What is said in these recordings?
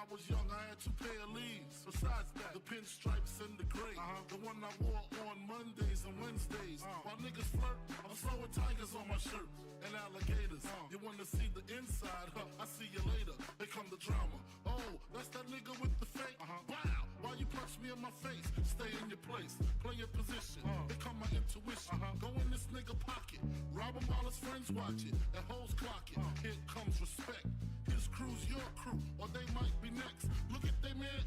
I was young, I had 2 pair of leaves. Besides that, the pinstripes and the gray. The one I wore on Mondays and Wednesdays. While niggas flirt, I'm throwing tigers on my shirt and alligators. You wanna see the inside? I see you later. They come the drama. Oh, that's that nigga with the fake. Wow, why you punch me in my face? Stay in your place, play your position. They come my intuition. Go in this nigga pocket, rob him while his friends watch it. And hoes clock it. Here comes respect. His crew's your crew, or they might be next. Look at they man,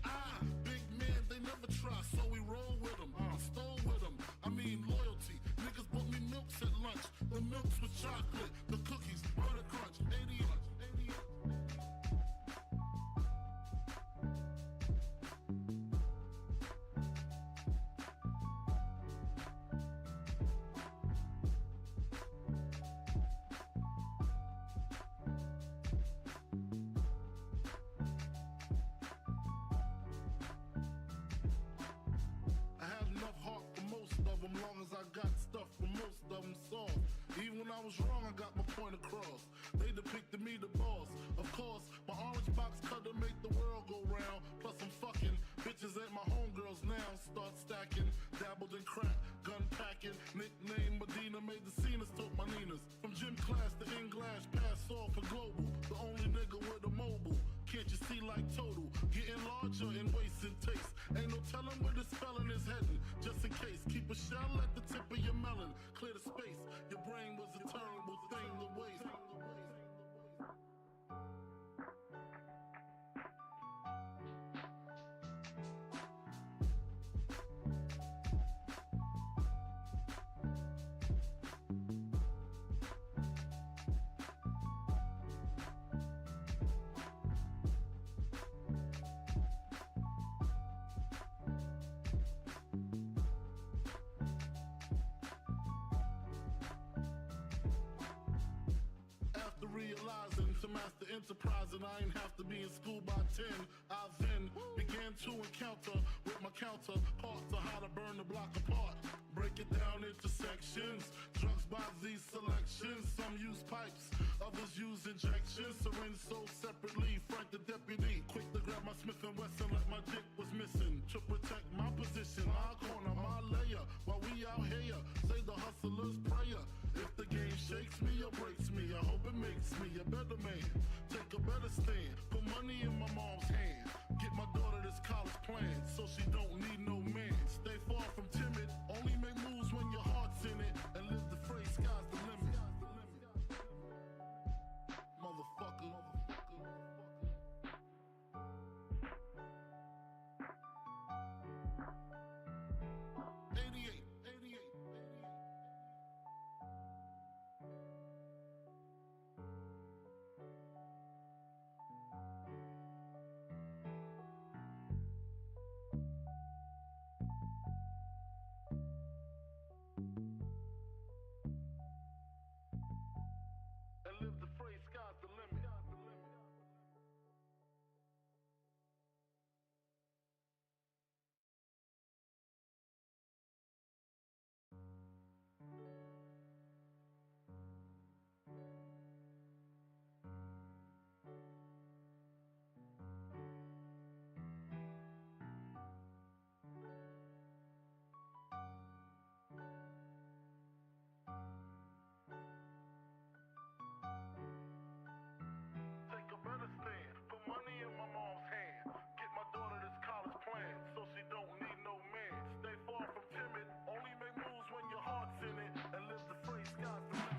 big man, they never try, so we roll with them, stole with them. I mean loyalty. Niggas bought me milks at lunch. The milks with chocolate, the cookies, butter crunch, 80 lunch, 80 lunch. Long as I got stuff for most of them soft. Even when I was wrong, I got my point across. They depicted me the boss. Of course, my orange box cutter make the world go round. Plus I'm fucking bitches ain't my homegirls now. Start stacking, dabbled in crack, gun packing. Nickname Medina, made the scenes, took my Ninas. From gym class to in-glass, pass off for global. The only nigga with a mobile. Can't you see like total? Getting larger in waist and taste. Ain't no telling where this felon is heading. Just in case, keep a shell at the tip of your melon. Clear the space. Your brain was a terrible thing to waste. Realizing to master enterprise, and I ain't have to be in school by 10. I then began to encounter with my counterparts to how to burn the block apart. Break it down into sections. Drugs by these selections. Some use pipes, others use injections. Syringe sold separately. Frank the deputy, quick to grab my Smith & Wesson like my dick was missing. To protect my position, my corner, my layer. While we out here, say the hustler's prayer. If the game shakes me or breaks me, I hope it makes me a better man. Take a better stand. Put money in my mom's hand. Get my daughter this college plan, so she don't need no man. Stay far from timid. Only make moves when your heart's in it. And live the phrase, sky's the limit. Motherfucker. 88. And live the phrase, sky's the limit. Put money in my mom's hand. Get my daughter this college plan, so she don't need no man. Stay far from timid. Only make moves when your heart's in it. And live the phrase, sky's the limit.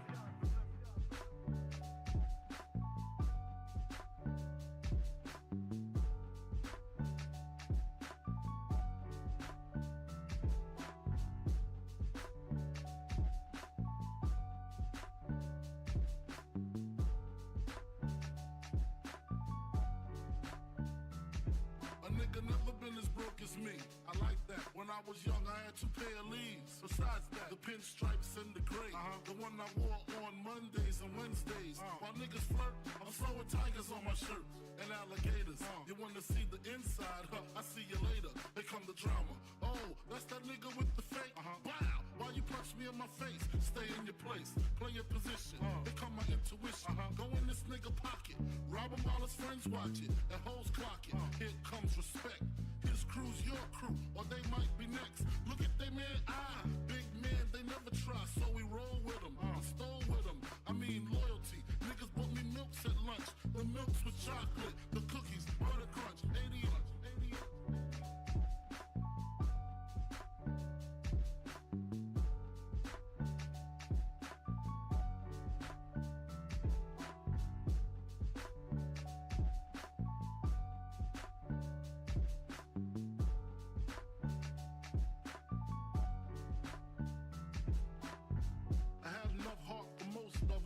Never been as broke as me. I like that. When I was young, I had 2 pair of leaves. Besides that, the pinstripes and the gray. The one I wore on Mondays and Wednesdays. While niggas flirt, I'm throwing tigers on my shirt and alligators. You wanna see the inside? I see you later. They come the drama. Oh, that's that nigga with the fake. Wow, why you punch me in my face? Stay in your place, play your position. They come my intuition. Go in this nigga pocket, rob him while his friends friends watch it, and hoes clock it. Here comes respect. His crew's your crew, or they might be next. Look at they man, big man, they never try, so we roll with them. Stole with them, I mean loyalty. Niggas bought me milks at lunch. The milks with chocolate, the cookies, butter crunch, 80.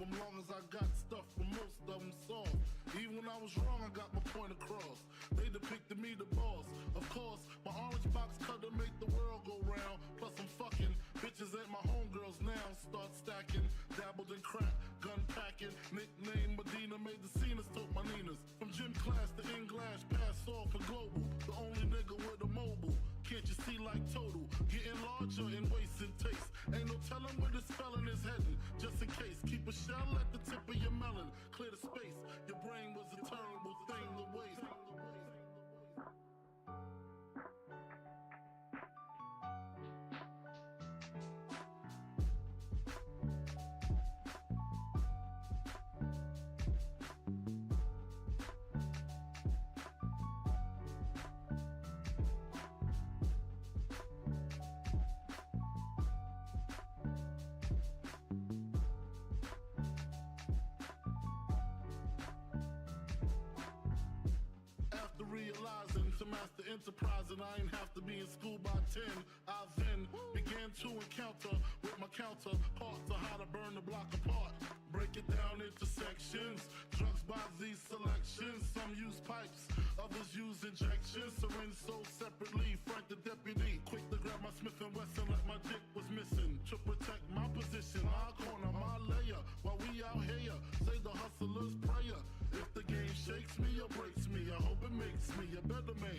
Long as I got stuff for most of them soft. Even when I was wrong, I got my point across. They depicted me the boss. Of course, my orange box cutter make the world go round. Plus I'm fucking bitches ain't my homegirls now. Start stacking, dabbled in crack, gun packing. Nickname Medina, made the scenes, took my Ninas. From gym class to in-glass, pass off for global. The only nigga with a mobile. Can't you see like total? Getting larger in waist and taste. Ain't no telling where this felon is heading. Just in case, keep a shell at the tip of your melon. Clear the space. Your brain was a terrible thing to waste. Realizing to master enterprise and I ain't have to be in school by 10. I then began to encounter with my counterparts on how to burn the block apart. Break it down into sections. Drugs by these selections. Some use pipes, others use injections. Syringe sold separately. Frank the deputy, quick to grab my Smith & Wesson like my dick was missing. To protect my position, my corner, my layer. While we out here, say the hustler's prayer. If the game shakes me or breaks me, I hope it makes me a better man.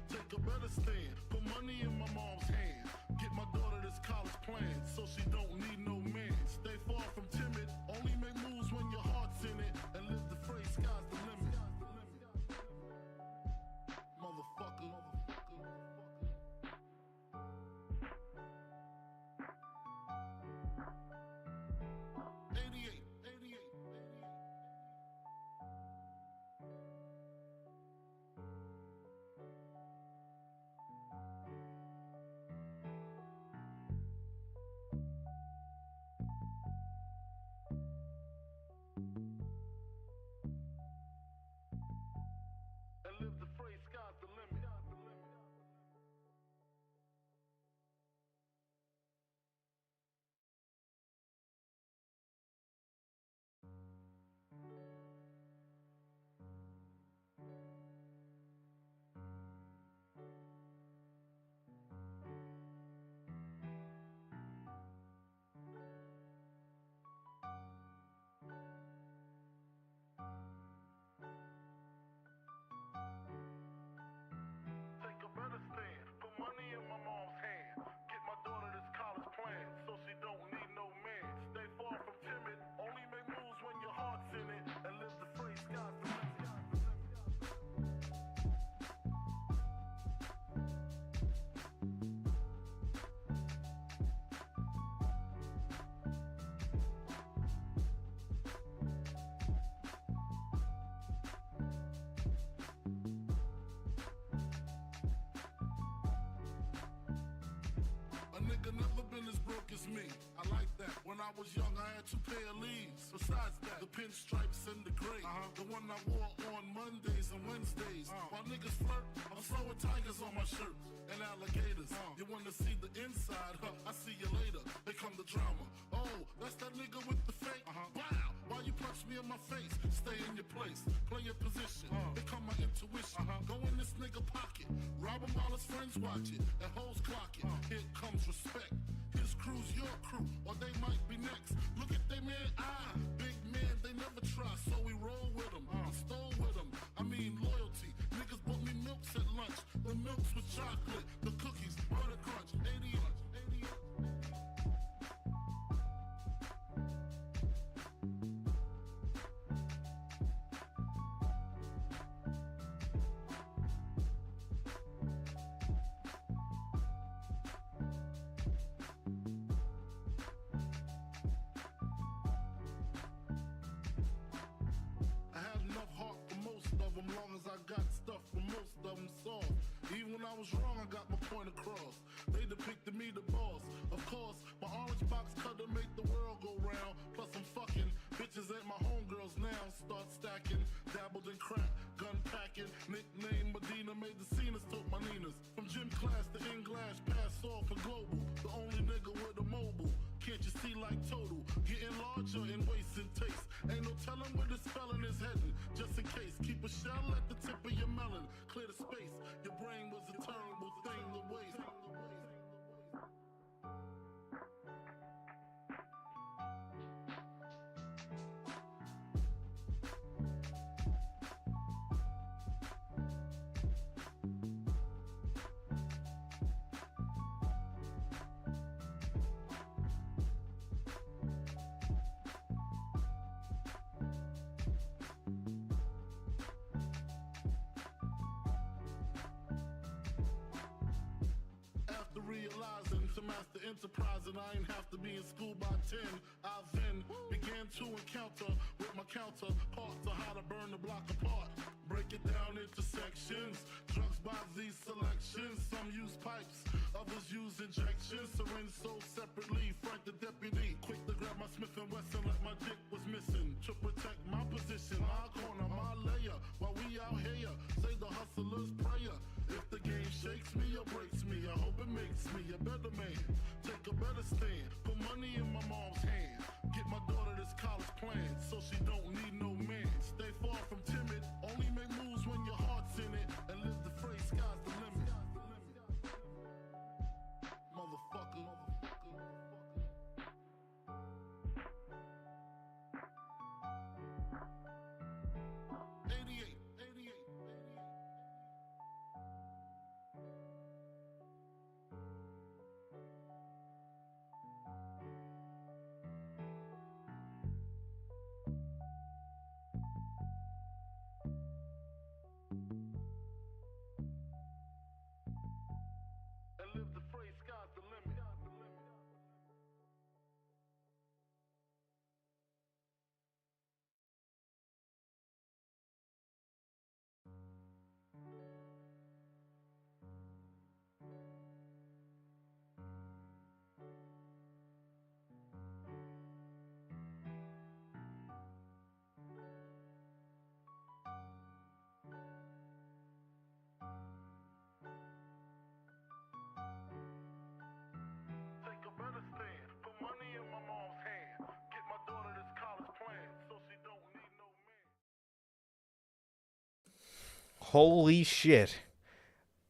Take a better stand, put money in my mom's hand. Get my daughter this college plan, so she don't need no man. Stay far from timid, only make moves when your heart's in it. And live the phrase, sky's the limit. Motherfucker. 88. And live the phrase, sky's the limit. Take a better stand, put money in my mom's hand. Get my daughter this college plan, so she don't need no man. Stay far from timid, only make moves when your heart's in it. And live the phrase, sky's the limit. A nigga never been as broke as me. I like that. When I was young, I had 2 pair of leaves. Besides that, the pinstripes and the gray. The one I wore on Mondays and Wednesdays. While niggas flirt, I'm throwing tigers on my shirt and alligators. You wanna see the inside? I see you later. Here come the drama. Oh, that's that nigga with the fake. Wow, why you punch me in my face? Stay in your place, play your position. Here come my intuition. Go in this nigga pocket, rob him while his friends watch it, and hoes clock it. Here comes respect. His crew's your crew, or they might be next. Look at they man, big man, they never try, so we roll with them. Stole with them, I mean loyalty. Niggas bought me milks at lunch. The milks with chocolate, the cookies, butter crunch, 80. I was wrong, I got my point across. They depicted me the boss. Of course, my orange box cutter make the world go round. Plus I'm fucking bitches ain't my homegirls now. Start stacking, dabbled in crack, gun packing. Nickname Medina, made the scenes, took my Ninas. From gym class to English, pass off for global. The only nigga with a mobile. Can't you see like total? Getting larger in waist and taste. Ain't no telling where this felon is heading. Just in case, keep a shell at the tip of your melon. Clear the space. Your brain was a terrible thing to waste. After realizing to master enterprise and I ain't have to be in school by 10, I then began to encounter with my counterparts on how to burn the block apart. Break it down into sections, drugs by these selections. Some use pipes, others use injections. Syringe sold separately, Frank the deputy. Quick to grab my Smith & Wesson like my dick was missing. To protect my position, my corner, my layer. While we out here, say the hustler's prayer. If the game shakes me or breaks me, I hope it makes me a better man. Take a better stand, put money in my mom's hand. Get my daughter this college plan, so she don't need no man. Stay far from timid, only make moves when your heart's in it. And live the phrase, sky's the limit. Motherfucker. 88. And live the phrase, sky's the limit. Take a better stand, put money in my mom's hand. Get my daughter this college plan, so she don't need no man. Holy shit.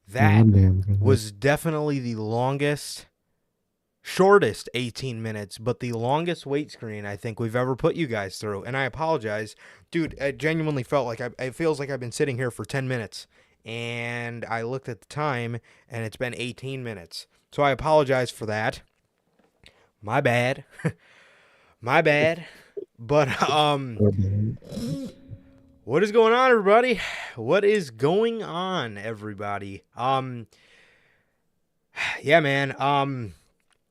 That was definitely the shortest 18 minutes, but the longest wait screen I think we've ever put you guys through. And I apologize. Dude, it genuinely felt like it feels like I've been sitting here for 10 minutes. And I looked at the time, and it's been 18 minutes. So I apologize for that. My bad. My bad. But, what is going on, everybody? What is going on, everybody? Yeah, man.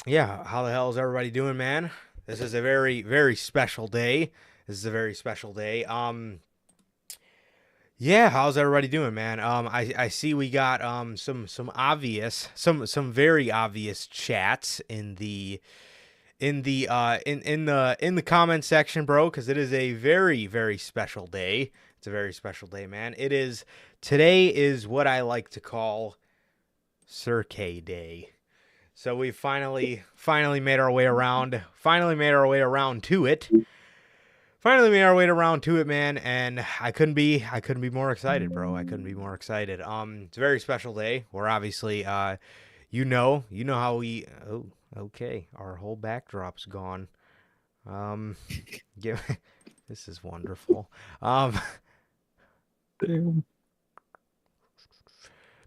Yeah, how the hell is everybody doing, man? This is a very, very special day. Yeah, how's everybody doing, man? I see we got some very obvious chats in the comment section, bro, because it is a very, very special day. It's a very special day, man. Today is what I like to call Sir K Day. So we finally made our way around to it. Finally made our way around to it, man, and I couldn't be more excited, bro. I couldn't be more excited. It's a very special day. We're obviously you know how we okay, our whole backdrop's gone. This is wonderful. Damn.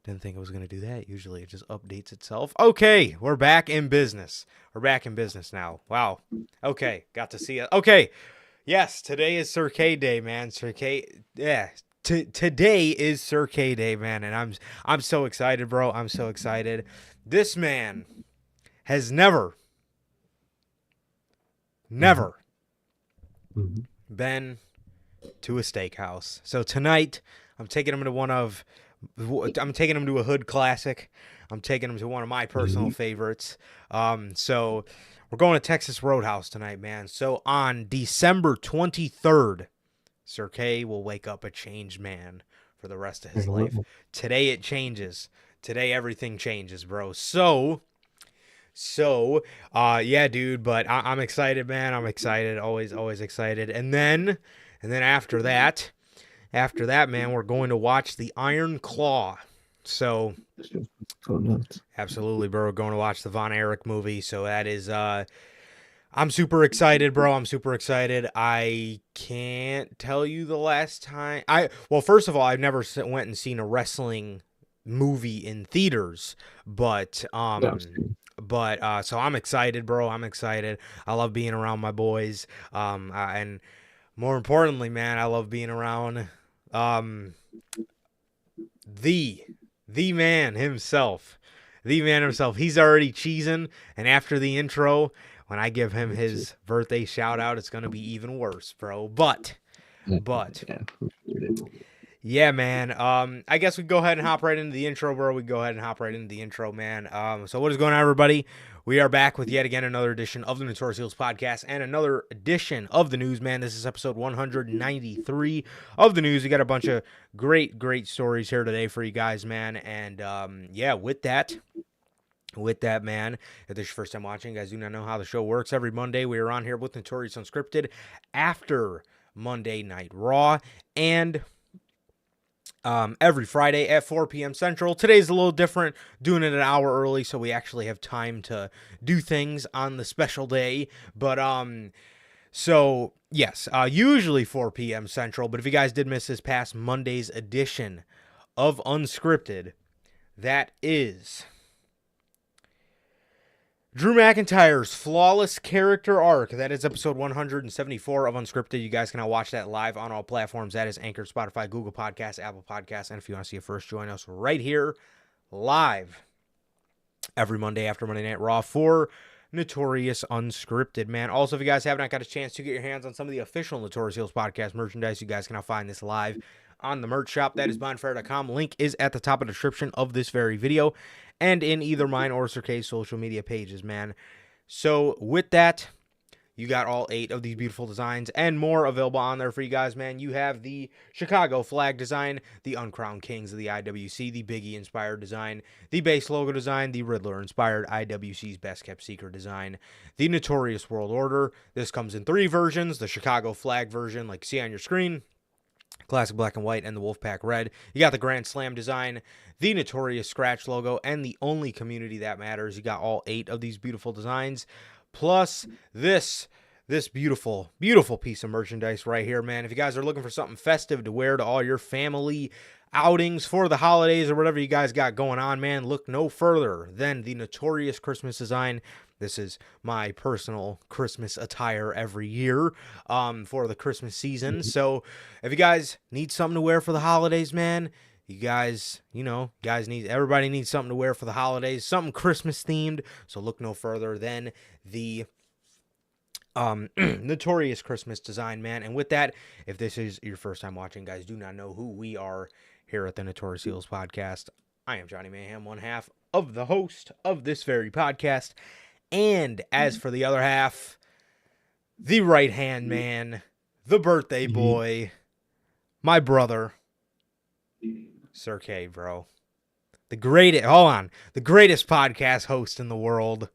Didn't think it was going to do that. Usually it just updates itself. Okay, we're back in business. We're back in business now. Wow. Okay, got to see it. Okay. Yes, today is Sir K Day, man. Sir K, yeah. Today is Sir K Day, man, and I'm so excited, bro. I'm so excited. This man has never been to a steakhouse. So tonight, I'm taking him to one of I'm taking him to a hood classic. I'm taking him to one of my personal favorites. So we're going to Texas Roadhouse tonight, man. So on December 23rd, Sir K will wake up a changed man for the rest of his life. Today it changes. Today everything changes, bro. So yeah, dude. But I'm excited, man. I'm excited. Always excited. And then after that, man, we're going to watch the Iron Claw. So absolutely, bro. We're going to watch the Von Erich movie. So that is I'm super excited, bro. I'm super excited. I can't tell you the last time first of all, I've never went and seen a wrestling movie in theaters, but so I'm excited, bro. I'm excited. I love being around my boys. And more importantly, man, I love being around the man himself. The man himself. He's already cheesing, and after the intro, when I give him his birthday shout out, it's gonna be even worse, bro. But yeah, man. I guess we go ahead and hop right into the intro, bro. Man. So what is going on, everybody? We are back with yet again another edition of the Notorious podcast and another edition of the news, man. This is episode 193 of the news. We got a bunch of great stories here today for you guys, man. And yeah, with that, man, if this is your first time watching, you guys do not know how the show works. Every Monday, we are on here with Notorious Unscripted after Monday Night Raw, and every Friday at 4 p.m. Central. Today's a little different, doing it an hour early, so we actually have time to do things on the special day. But so yes, usually 4 p.m. Central. But if you guys did miss this past Monday's edition of Unscripted, that is Drew McIntyre's flawless character arc. That is episode 174 of Unscripted. You guys can now watch that live on all platforms. That is Anchor, Spotify, Google Podcasts, Apple Podcasts. And if you want to see it first, join us right here live every Monday after Monday Night Raw for Notorious Unscripted, man. Also, if you guys have not got a chance to get your hands on some of the official Notorious Heels podcast merchandise, you guys can now find this live on the merch shop. That is bonfire.com. Link is at the top of the description of this very video and in either mine or Sir K's social media pages, man. So with that, you got all 8 of these beautiful designs and more available on there for you guys, man. You have the Chicago flag design, the Uncrowned Kings of the IWC, the Big E-inspired design, the base logo design, the Riddler-inspired IWC's Best Kept Secret design, the Notorious World Order. This comes in 3 versions, the Chicago flag version, like you see on your screen, classic black and white, and the Wolfpack red. You got the Grand Slam design, the Notorious scratch logo, and the only community that matters. You got all 8 of these beautiful designs, plus this beautiful piece of merchandise right here, man. If you guys are looking for something festive to wear to all your family outings for the holidays or whatever you guys got going on, man, look no further than the Notorious Christmas design. This is my personal Christmas attire every year for the Christmas season. So if you guys need something to wear for the holidays, man, everybody needs something to wear for the holidays, something Christmas themed. So look no further than the Notorious Christmas design, man. And with that, if this is your first time watching, guys, do not know who we are here at the Notorious Heels podcast. I am Johnny Mayhem, one half of the host of this very podcast. And as for the other half, the right-hand man, the birthday boy, my brother, Sir K, bro. The greatest podcast host in the world,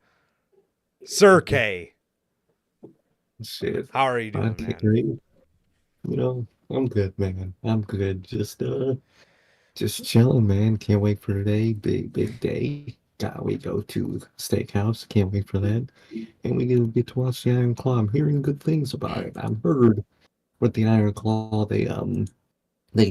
Sir K. Shit. How are you doing, man? I'm good, man. I'm good. Just chilling, man. Can't wait for today. Big day. We go to steakhouse. Can't wait for that. And we get to watch the Iron Claw. I'm hearing good things about it. I've heard with the Iron Claw, they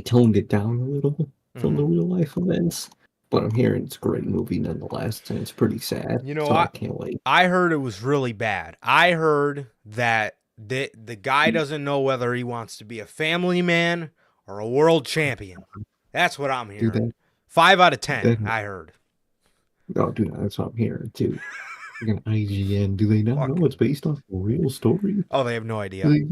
toned it down a little from the real life events. But I'm hearing it's a great movie nonetheless, and it's pretty sad. So I can't wait. I heard it was really bad. I heard that the guy doesn't know whether he wants to be a family man or a world champion. That's what I'm hearing. 5 out of 10, I heard. Oh, dude, that's what I'm hearing, too. Like an IGN. Do they not know it's based off a real story? Oh, they have no idea. I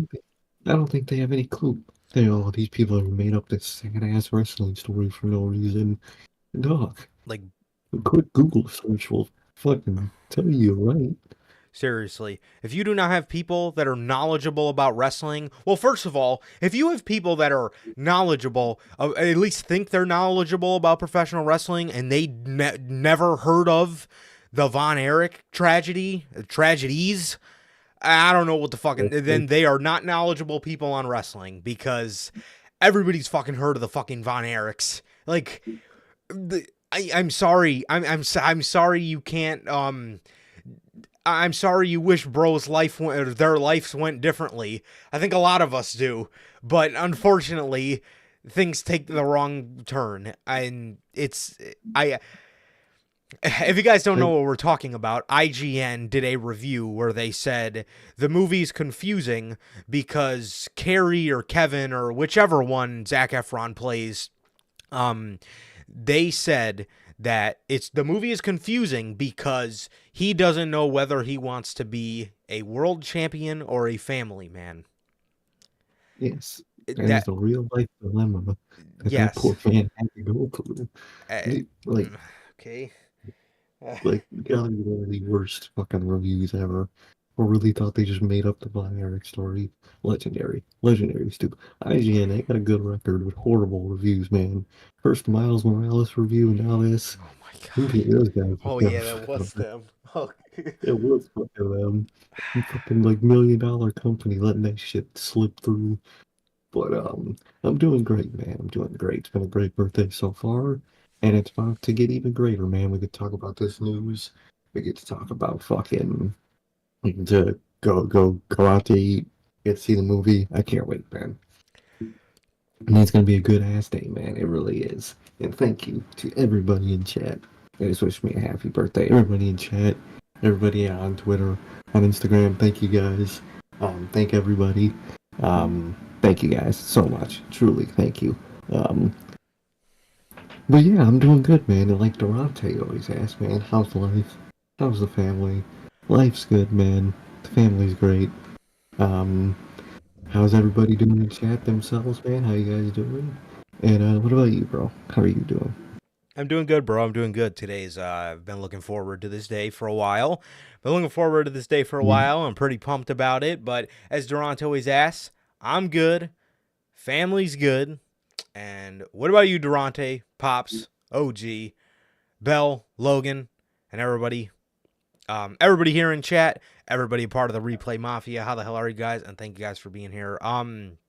don't think they have any clue. these people have made up this sad-ass wrestling story for no reason. Dog, Like, a quick Google search will fucking tell you, right? seriously, if you do not have people that are knowledgeable about wrestling, well, first of all, if you have people that are knowledgeable, at least think they're knowledgeable about professional wrestling, and they never heard of the Von Erich tragedies, I don't know what the fucking, then they are not knowledgeable people on wrestling, because everybody's fucking heard of the fucking Von Erichs. Like, I'm sorry, I'm sorry you can't, I'm sorry you wish bro's life went, or their lives went differently. I think a lot of us do, but unfortunately, things take the wrong turn, and if you guys don't know what we're talking about, IGN did a review where they said the movie's confusing because Carrie or Kevin or whichever one Zac Efron plays, they said that the movie is confusing because he doesn't know whether he wants to be a world champion or a family man. Yes. And it's a real life dilemma that poor man had to go through. Okay. Like, gotta be one of the worst fucking reviews ever. I really thought they just made up the Von Erich story. Legendary, stupid. IGN, they got a good record with horrible reviews, man. First Miles Morales review, and now this. Oh my god. Those guys. Oh yeah, that was them. Oh. It was fucking them. Fucking like $1 million company letting that shit slip through. But I'm doing great, man. I'm doing great. It's been a great birthday so far. And it's about to get even greater, man. We could talk about this news. We get to talk about fucking to go out to eat, get to see the movie. I can't wait, man. And it's gonna be a good ass day, man. It really is. And thank you to everybody in chat. They just wish me a happy birthday. Everybody in chat, everybody on Twitter, on Instagram. Thank you guys. Thank everybody. Thank you guys so much. Truly, thank you. But yeah, I'm doing good, man. And like Durante always asks, man, how's life? How's the family? Life's good, man. The family's great. How's everybody doing in chat themselves, man? How you guys doing? And what about you, bro? How are you doing? I'm doing good, bro. I'm doing good. I've been looking forward to this day for a while. I'm pretty pumped about it. But as Durante always asks, I'm good. Family's good. And what about you, Durante, Pops, OG, Bell, Logan, and everybody? Everybody here in chat, everybody part of the Replay Mafia. How the hell are you guys? And thank you guys for being here. 100%.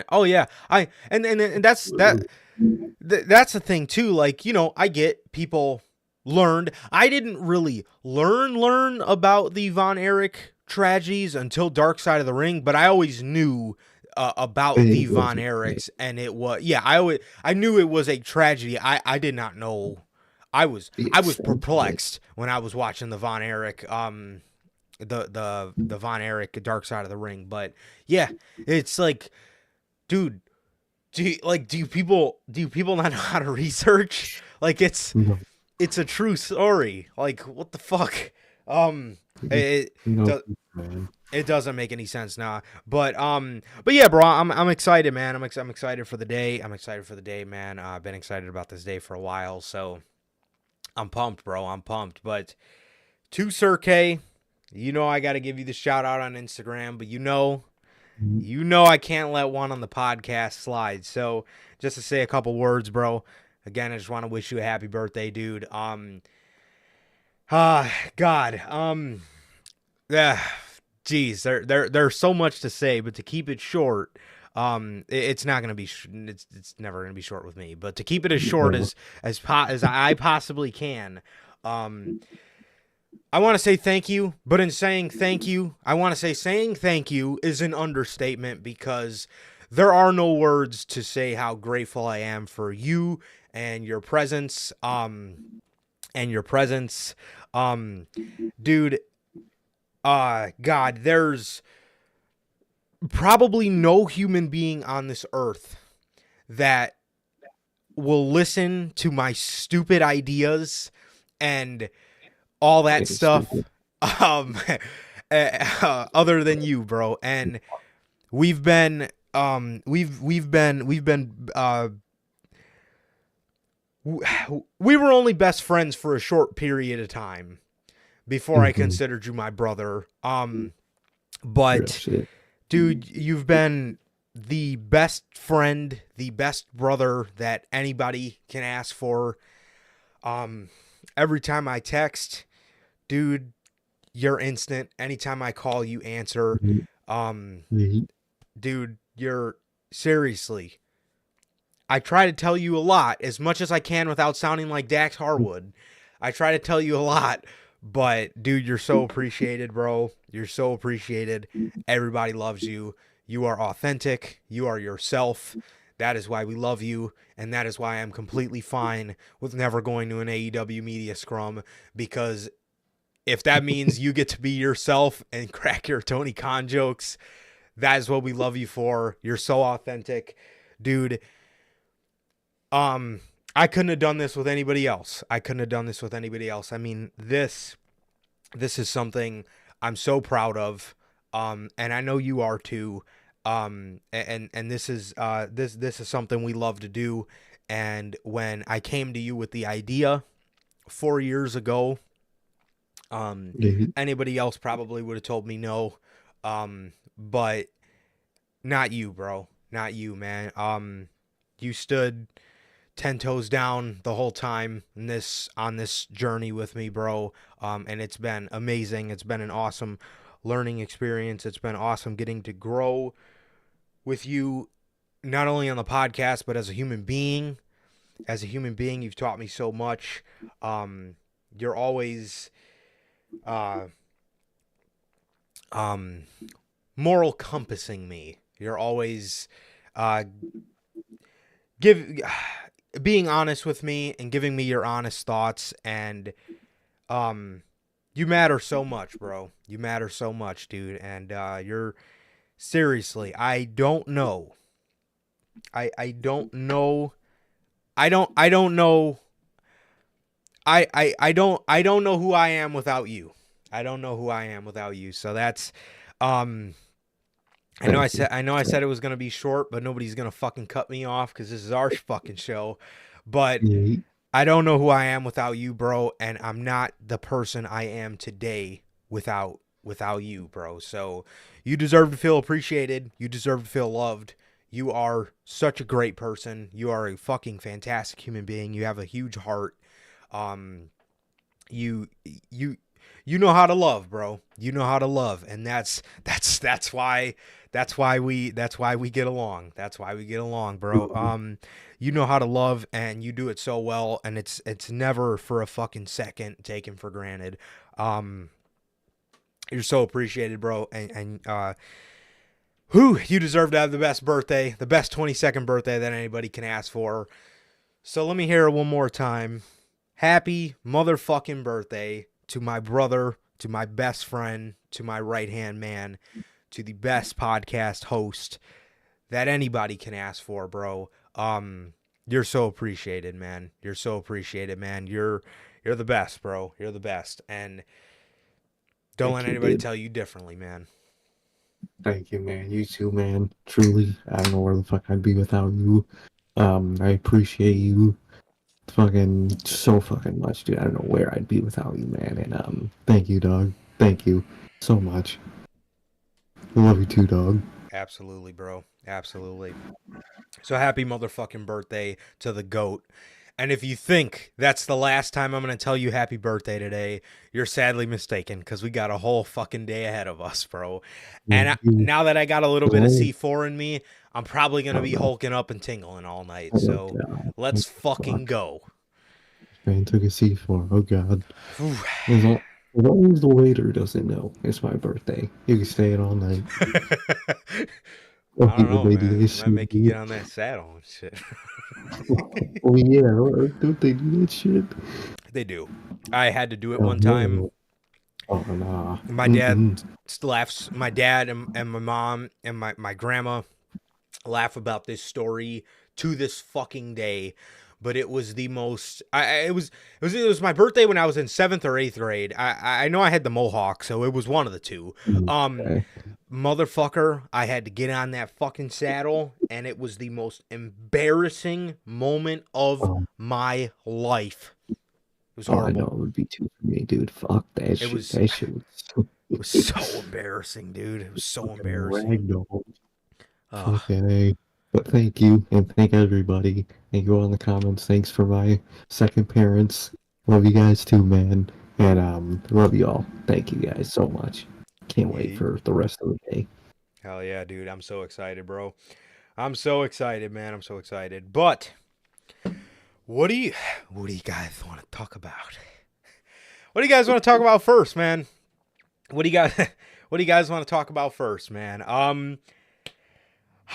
Oh yeah. And that's the thing too. Like, you know, I get people learned. I didn't really learn about the Von Erich tragedies until Dark Side of the Ring, but I always knew about the Von Erichs, and it was I knew it was a tragedy. I did not know. I was perplexed when I was watching the Von Erich the Von Erich Dark Side of the Ring. But yeah, it's like, dude, do people not know how to research? Like, it's a true story. Like, what the fuck? It doesn't make any sense now. But yeah, bro, I'm excited, man. I'm excited for the day. Man. I've been excited about this day for a while, so I'm pumped, bro. I'm pumped. But to Sir K, you know I got to give you the shout out on Instagram, but you know I can't let one on the podcast slide. So just to say a couple words, bro. Again, I just want to wish you a happy birthday, dude. Yeah, geez, there's so much to say, but to keep it short, it's not gonna be, it's never gonna be short with me. But to keep it as short as I possibly can, I want to say thank you. But in saying thank you, I want to say saying thank you is an understatement, because there are no words to say how grateful I am for you and your presence. Dude. God, there's probably no human being on this earth that will listen to my stupid ideas and all that stuff other than you, bro. And we've been we were only best friends for a short period of time before I considered you my brother. But shit. dude, you've been the best friend, the best brother that anybody can ask for. Every time I text, dude, you're instant. Anytime I call, you answer. Dude, you're seriously. I try to tell you a lot as much as I can without sounding like Dax Harwood. I try to tell you a lot, but dude, you're so appreciated, bro. You're so appreciated. Everybody loves you. You are authentic. You are yourself. That is why we love you, and that is why I'm completely fine with never going to an AEW media scrum, because if that means you get to be yourself and crack your Tony Khan jokes, that is what we love you for. You're so authentic, dude. I couldn't have done this with anybody else. I mean, this is something I'm so proud of. And I know you are too. And this is this is something we love to do. And when I came to you with the idea 4 years ago, anybody else probably would have told me no. But not you, bro. Not you, man. You stood 10 toes down the whole time on this journey with me, bro. And it's been amazing. It's been an awesome learning experience. It's been awesome getting to grow with you, not only on the podcast, but as a human being. As a human being, you've taught me so much. You're always moral compassing me. You're always being honest with me and giving me your honest thoughts, and you matter so much, bro. You matter so much, dude. And you're seriously, I don't know who I am without you. I don't know who I am without you. So that's I know I said it was going to be short, but nobody's going to fucking cut me off cuz this is our fucking show. But I don't know who I am without you, bro, and I'm not the person I am today without you, bro. So you deserve to feel appreciated. You deserve to feel loved. You are such a great person. You are a fucking fantastic human being. You have a huge heart. You know how to love, bro. You know how to love, and that's why we get along. That's why we get along, bro. You know how to love, and you do it so well, and it's never for a fucking second taken for granted. You're so appreciated, bro, and you deserve to have the best birthday, the best 22nd birthday that anybody can ask for. So let me hear it one more time. Happy motherfucking birthday to my brother, to my best friend, to my right-hand man, to the best podcast host that anybody can ask for, bro. You're so appreciated, man. You're so appreciated, man. You're the best, bro. You're the best. And don't let anybody tell you differently, man. Thank you, man. You too, man. Truly, I don't know where the fuck I'd be without you. I appreciate you fucking so fucking much, dude. I don't know where I'd be without you, man. And thank you, dog. Thank you so much. I love you too, dog. Absolutely, bro. Absolutely. So happy motherfucking birthday to the GOAT. And if you think that's the last time I'm going to tell you happy birthday today, you're sadly mistaken, because we got a whole fucking day ahead of us, bro. And now that I got a little bit of C4 in me, I'm probably going to be hulking up and tingling all night. So let's fucking go. Man took a C4. Oh, God. As long as the waiter doesn't know it's my birthday, you can stay it all night. I don't know, man. It might make you get on that saddle and shit. Oh, yeah. Don't they do that shit? They do. I had to do it one time. Oh, nah. My dad laughs. My dad and my mom and my grandma laugh about this story to this fucking day. But it was the most. It was my birthday when I was in 7th or 8th grade. I know I had the mohawk, so it was one of the two. Okay. motherfucker, I had to get on that fucking saddle, and it was the most embarrassing moment of Oh, my life. It was oh, I know horrible. it would be too for me, dude. Fuck that It shit. was That shit was it was so embarrassing, dude. It was so fucking embarrassing. ragdoll. Ugh. Fucking A. But thank you, and thank everybody. Thank you all in the comments. Thanks for my second parents. Love you guys too, man. And love you all. Thank you guys so much. Can't wait Yeah. for the rest of the day. Hell yeah, dude. I'm so excited, bro. I'm so excited, man. I'm so excited. But what do you guys want to talk about? What do you guys want to talk about first, man? What do you guys what do you guys want to talk about first, man?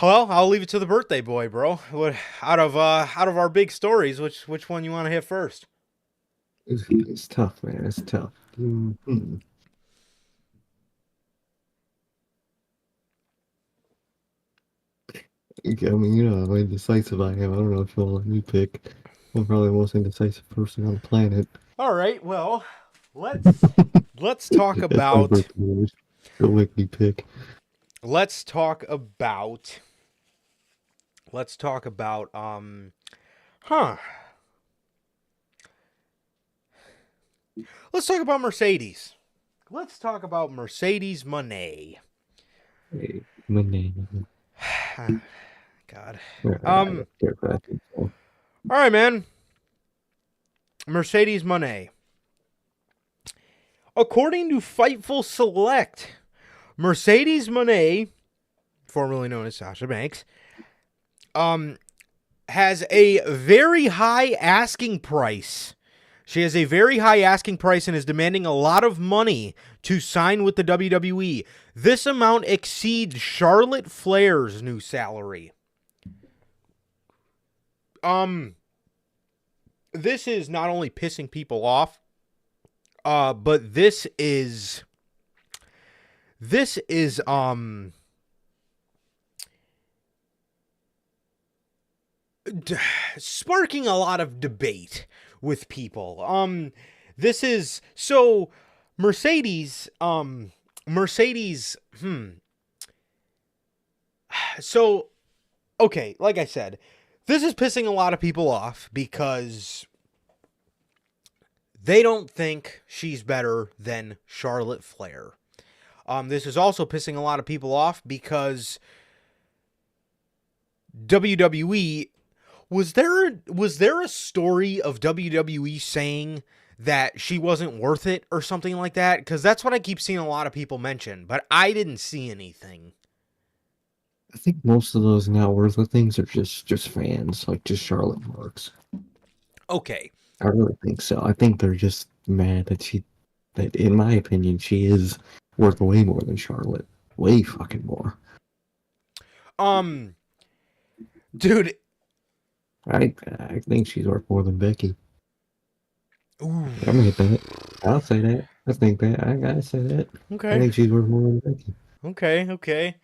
Well, I'll leave it to the birthday boy, bro. What out of our big stories, which one you want to hit first? It's tough, man. It's tough. Mhm. I mean, you know how indecisive I am. I don't know if you want to let me pick. I'm probably the most indecisive person on the planet. All right, well, let's talk That's my about birthday wish. Don't make me pick. let's talk about huh. Let's talk about Mercedes. Let's talk about Mercedes Moné. Hey, my name. God. All All right, man. Mercedes Moné. According to Fightful Select, Mercedes Moné, formerly known as Sasha Banks, has a very high asking price. She has a very high asking price and is demanding a lot of money to sign with the WWE. This amount exceeds Charlotte Flair's new salary. This is not only pissing people off, but this is sparking a lot of debate with people. This is so Mercedes. So okay, like I said, this is pissing a lot of people off because they don't think she's better than Charlotte Flair. This is also pissing a lot of people off because WWE was there a story of WWE saying that she wasn't worth it or something like that? Because that's what I keep seeing a lot of people mention, but I didn't see anything. I think most of those not worth it things are just fans, like just Charlotte marks. Okay. I really think so. I think they're just mad that in my opinion, she is worth way more than Charlotte. Way fucking more. Dude. I think she's worth more than Becky. Ooh. I'm gonna hit that. I'll say that. I think that. I gotta say that. Okay. I think she's worth more than Becky. Okay.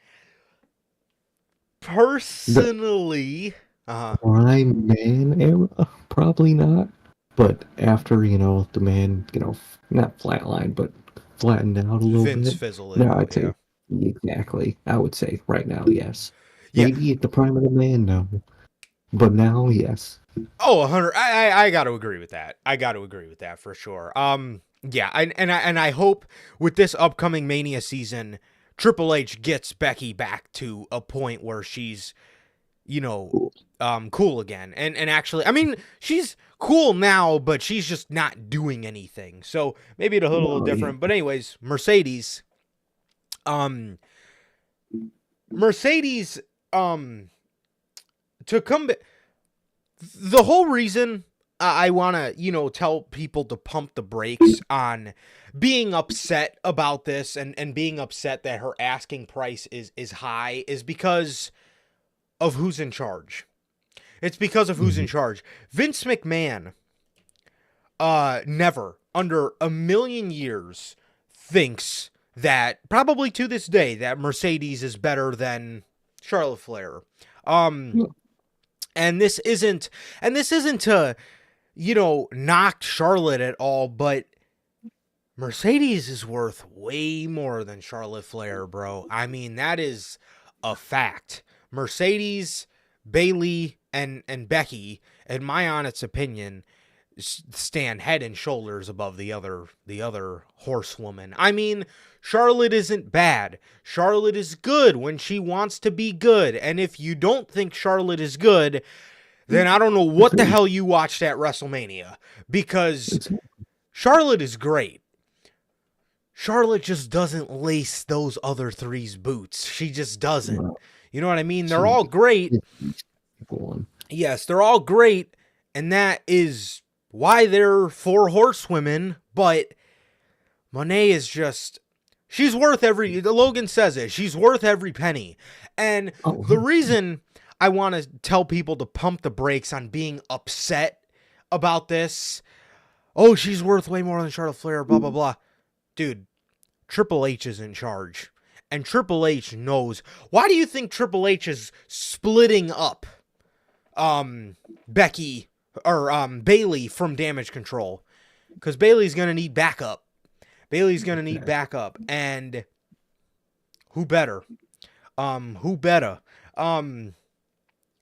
Personally, Prime man era, probably not. But after the man, not flatlined, but flattened out a little Vince bit. fizzled it No, out, I'd say yeah. exactly. I would say right now, yes. Yeah. Maybe at the prime of the man, no. But now, yes. Oh, 100. I got to agree with that. I got to agree with that for sure. Yeah, I hope with this upcoming Mania season, Triple H gets Becky back to a point where she's, cool again. And actually, I mean, she's cool now, but she's just not doing anything. So maybe it'll hit a little different. Yeah. But anyways, Mercedes, to come back, the whole reason I want to, tell people to pump the brakes on being upset about this and being upset that her asking price is high is because of who's in charge. It's because of who's in charge. Vince McMahon never, under a million years, thinks that, probably to this day, that Mercedes is better than Charlotte Flair. And this isn't to, knock Charlotte at all, but Mercedes is worth way more than Charlotte Flair, bro. I mean, that is a fact. Mercedes, Bayley, and Becky, in my honest opinion, stand head and shoulders above the other horsewoman. I mean, Charlotte isn't bad. Charlotte is good when she wants to be good. And if you don't think Charlotte is good, then I don't know what the hell you watched at WrestleMania, because Charlotte is great. Charlotte just doesn't lace those other three's boots. She just doesn't. You know what I mean? They're all great. Yes, they're all great, and that is why they're 4 horsewomen, but Monet is just, she's worth every, Logan says it, she's worth every penny. And the reason I want to tell people to pump the brakes on being upset about this, oh, she's worth way more than Charlotte Flair, blah, blah, blah. Dude, Triple H is in charge. And Triple H knows. Why do you think Triple H is splitting up Becky or Bayley from Damage Control? Because Bayley's going to need backup. Bayley's going to need backup. And who better? Who better?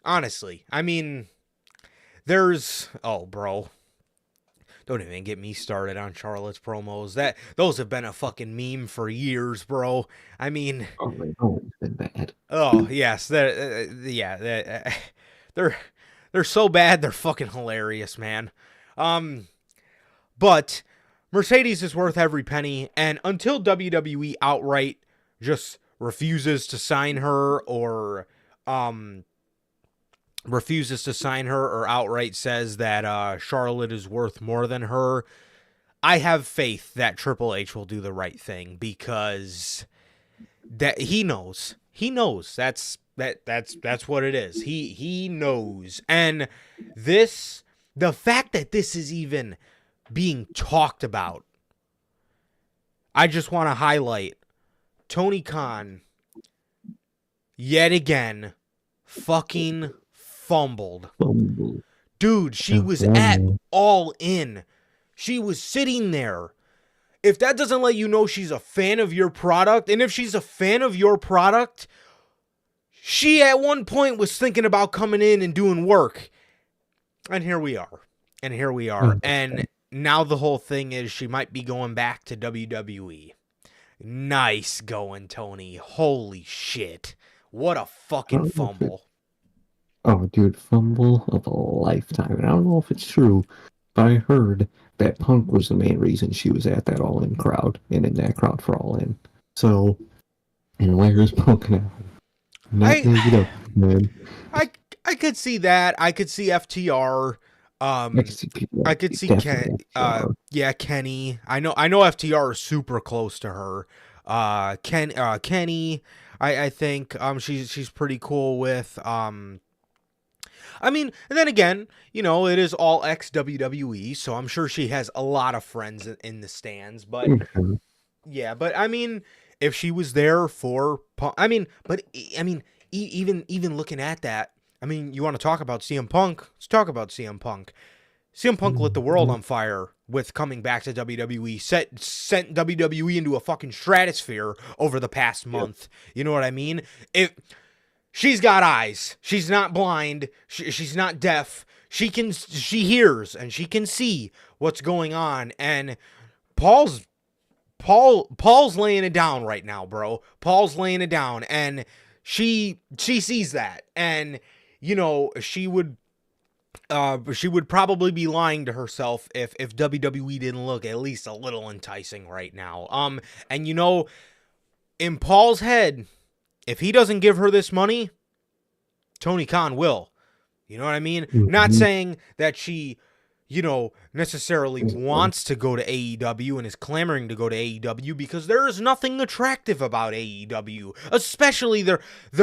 Honestly, I mean, there's, oh, bro. Don't even get me started on Charlotte's promos. Those have been a fucking meme for years, bro. I mean, it's been bad. Oh yes, they're so bad they're fucking hilarious, man. But Mercedes is worth every penny, and until WWE outright just refuses to sign her, or outright says that Charlotte is worth more than her, I have faith that Triple H will do the right thing, because that he knows. That's what it is. He knows. And the fact that this is even being talked about, I just want to highlight Tony Khan yet again fucking fumbled. Dude, she was at All In. She was sitting there. If that doesn't let you know she's a fan of your product, and if she's a fan of your product, she at one point was thinking about coming in and doing work. And here we are. And now the whole thing is she might be going back to WWE. Nice going, Tony. Holy shit. What a fucking fumble. Oh, dude, fumble of a lifetime. And I don't know if it's true, but I heard that Punk was the main reason she was at that All In crowd, and in that crowd for All In. So, and where's Punk now? Man. I could see that. I could see FTR. I could see Kenny. I know FTR is super close to her. Kenny, I think she's pretty cool with. I mean, and then again, you know, it is all ex-WWE, so I'm sure she has a lot of friends in the stands. But yeah, but I mean, if she was there for, even looking at that, I mean, you want to talk about CM Punk? Let's talk about CM Punk. CM Punk lit the world on fire with coming back to WWE, sent WWE into a fucking stratosphere over the past month. You know what I mean? She's got eyes. She's not blind. She's not deaf. She hears and she can see what's going on. And Paul's laying it down right now, bro. Paul's laying it down, and she sees that, and you know she would probably be lying to herself if WWE didn't look at least a little enticing right now. And you know, in Paul's head, if he doesn't give her this money, Tony Khan will. You know what I mean? Mm-hmm. Not saying that she, you know, necessarily wants to go to AEW and is clamoring to go to AEW, because there is nothing attractive about AEW, especially their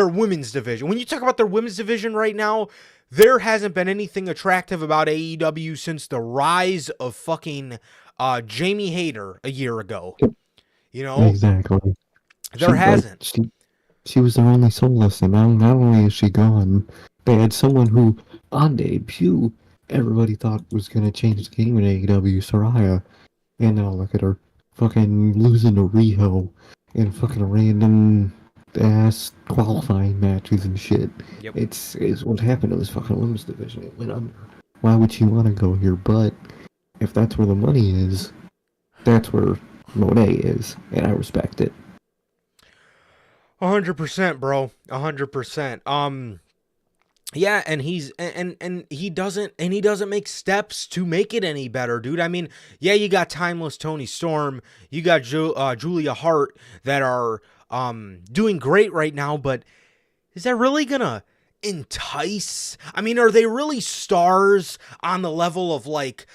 women's division. When you talk about their women's division right now, there hasn't been anything attractive about AEW since the rise of fucking Jamie Hayter a year ago. You know? Exactly. There hasn't. She was their only soloist, and not only is she gone, they had someone who, on debut, everybody thought was going to change the game in AEW, Saraya. And now look at her. fucking losing to Riho in fucking random ass qualifying matches and shit. Yep. It's what happened to this fucking women's division. It went under. Why would you want to go here? But if that's where the money is, that's where Mone is, and I respect it. 100%, bro. 100%. Yeah, and he doesn't make steps to make it any better, dude. I mean, yeah, you got Timeless Tony Storm, you got Julia Hart that are doing great right now, but is that really gonna entice? I mean, are they really stars on the level of like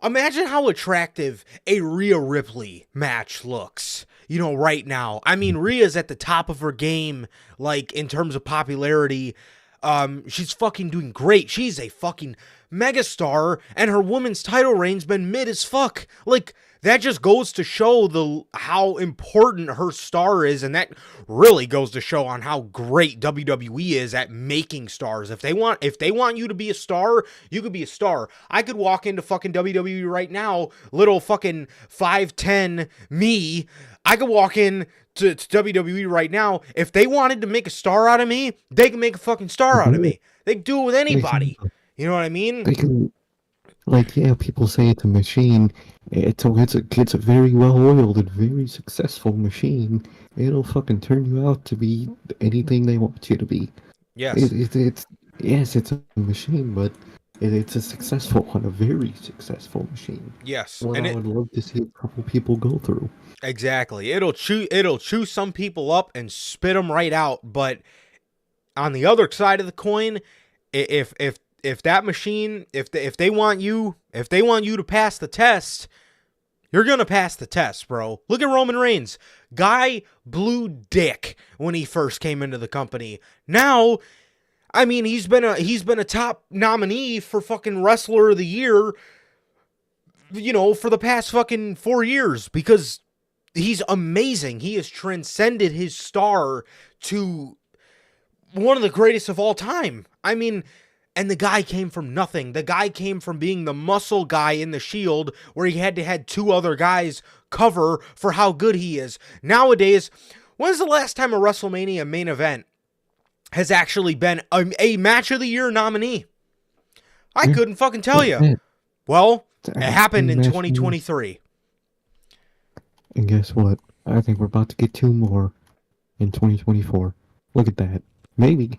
imagine how attractive a Rhea Ripley match looks, right now. I mean, Rhea's at the top of her game, like in terms of popularity. She's fucking doing great. She's a fucking megastar, and her women's title reign's been mid as fuck. Like, that just goes to show how important her star is, and that really goes to show on how great WWE is at making stars. If they want you to be a star, you could be a star. I could walk into fucking WWE right now, little fucking 5'10" me. I could walk in to WWE right now. If they wanted to make a star out of me, they can make a fucking star out of me. They can do it with anybody. You know what I mean? They can, yeah, people say it's a machine. It's a very well-oiled and very successful machine. It'll fucking turn you out to be anything they want you to be. Yes. Yes, it's a machine, but it's a successful one, a very successful machine. Yes. One And I would love to see a couple people go through. Exactly. It'll chew some people up and spit them right out. But on the other side of the coin, if that machine, if they want you to pass the test, you're gonna pass the test, bro. Look at Roman Reigns. Guy blew dick when he first came into the company. Now, I mean, he's been a top nominee for fucking Wrestler of the Year, for the past fucking 4 years because he's amazing. He has transcended his star to one of the greatest of all time. I mean, and the guy came from nothing. The guy came from being the muscle guy in the Shield where he had 2 other guys cover for how good he is. Nowadays, when's the last time a WrestleMania main event has actually been a match of the year nominee? I couldn't fucking tell you. Well, it happened in 2023. And guess what? I think we're about to get 2 more in 2024. Look at that. Maybe.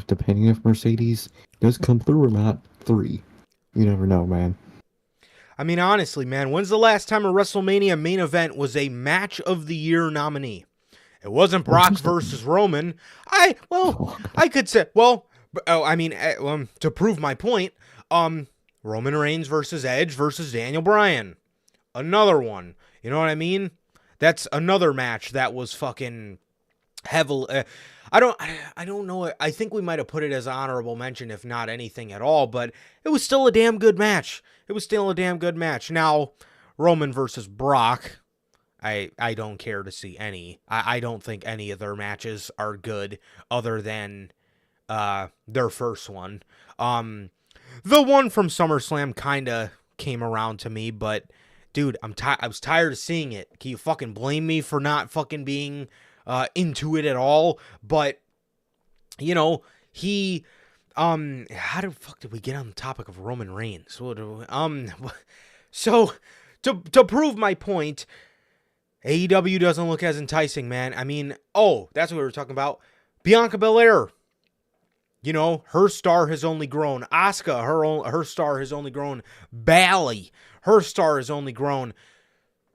Depending if Mercedes does come through or not, 3. You never know, man. I mean, honestly, man, when's the last time a WrestleMania main event was a match of the year nominee? It wasn't Brock versus Roman. I could say, to prove my point, Roman Reigns versus Edge versus Daniel Bryan. Another one. You know what I mean? That's another match that was fucking heavily. I don't know. I think we might have put it as an honorable mention, if not anything at all, but it was still a damn good match. Now, Roman versus Brock, I don't care to see any. I don't think any of their matches are good other than their first one. The one from SummerSlam kind of came around to me, but dude, I was tired of seeing it. Can you fucking blame me for not fucking being into it at all? But he how the fuck did we get on the topic of Roman Reigns? So to prove my point, AEW doesn't look as enticing, man. I mean, that's what we were talking about. Bianca Belair. Her star has only grown. Asuka, her star has only grown. Bayley, her star has only grown.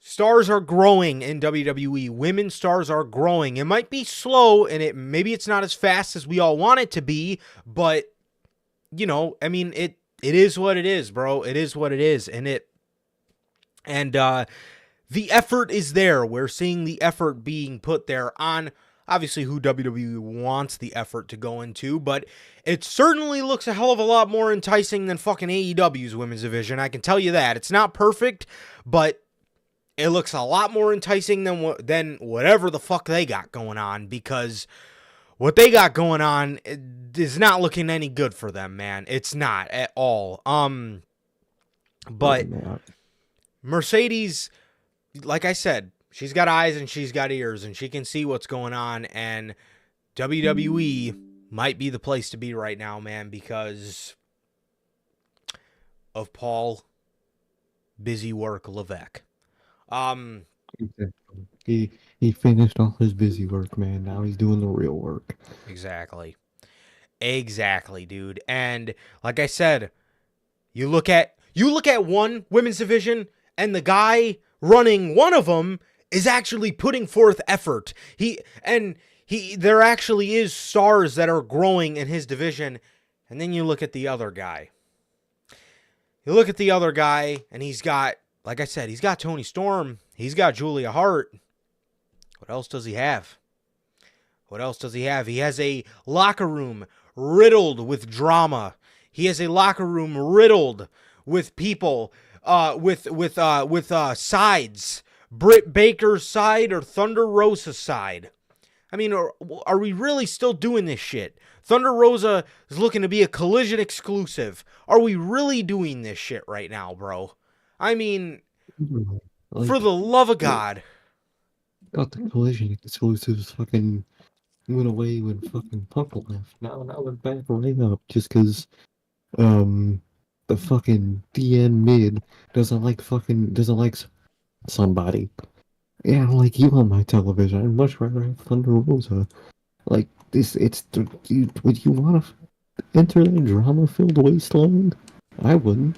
Stars are growing in WWE. Women's stars are growing. It might be slow, and maybe it's not as fast as we all want it to be, but, I mean, it is what it is, bro. It is what it is, and the effort is there. We're seeing the effort being put there on, obviously, who WWE wants the effort to go into, but it certainly looks a hell of a lot more enticing than fucking AEW's women's division. I can tell you that. It's not perfect, but it looks a lot more enticing than whatever the fuck they got going on, because what they got going on is not looking any good for them, man. It's not at all. But Mercedes, like I said, she's got eyes and she's got ears and she can see what's going on, and WWE might be the place to be right now, man, because of Paul Busy Work Levesque. Exactly. He finished all his busy work, man. Now he's doing the real work. Exactly, dude. And like I said, you look at one women's division, and the guy running one of them is actually putting forth effort. There actually is stars that are growing in his division. And then you look at the other guy. And he's got, like I said, he's got Toni Storm. He's got Julia Hart. What else does he have? He has a locker room riddled with drama. He has a locker room riddled with people, with sides. Britt Baker's side or Thunder Rosa's side. I mean, are we really still doing this shit? Thunder Rosa is looking to be a Collision exclusive. Are we really doing this shit right now, bro? I mean, Like, for the love of God. Got the Collision exclusives fucking went away when fucking Punk left. Now we're back right up just because the fucking DN mid doesn't like somebody. Yeah, like you on my television. I'd much rather have Thunder Rosa. Like this, would you want to enter that drama-filled wasteland? I wouldn't.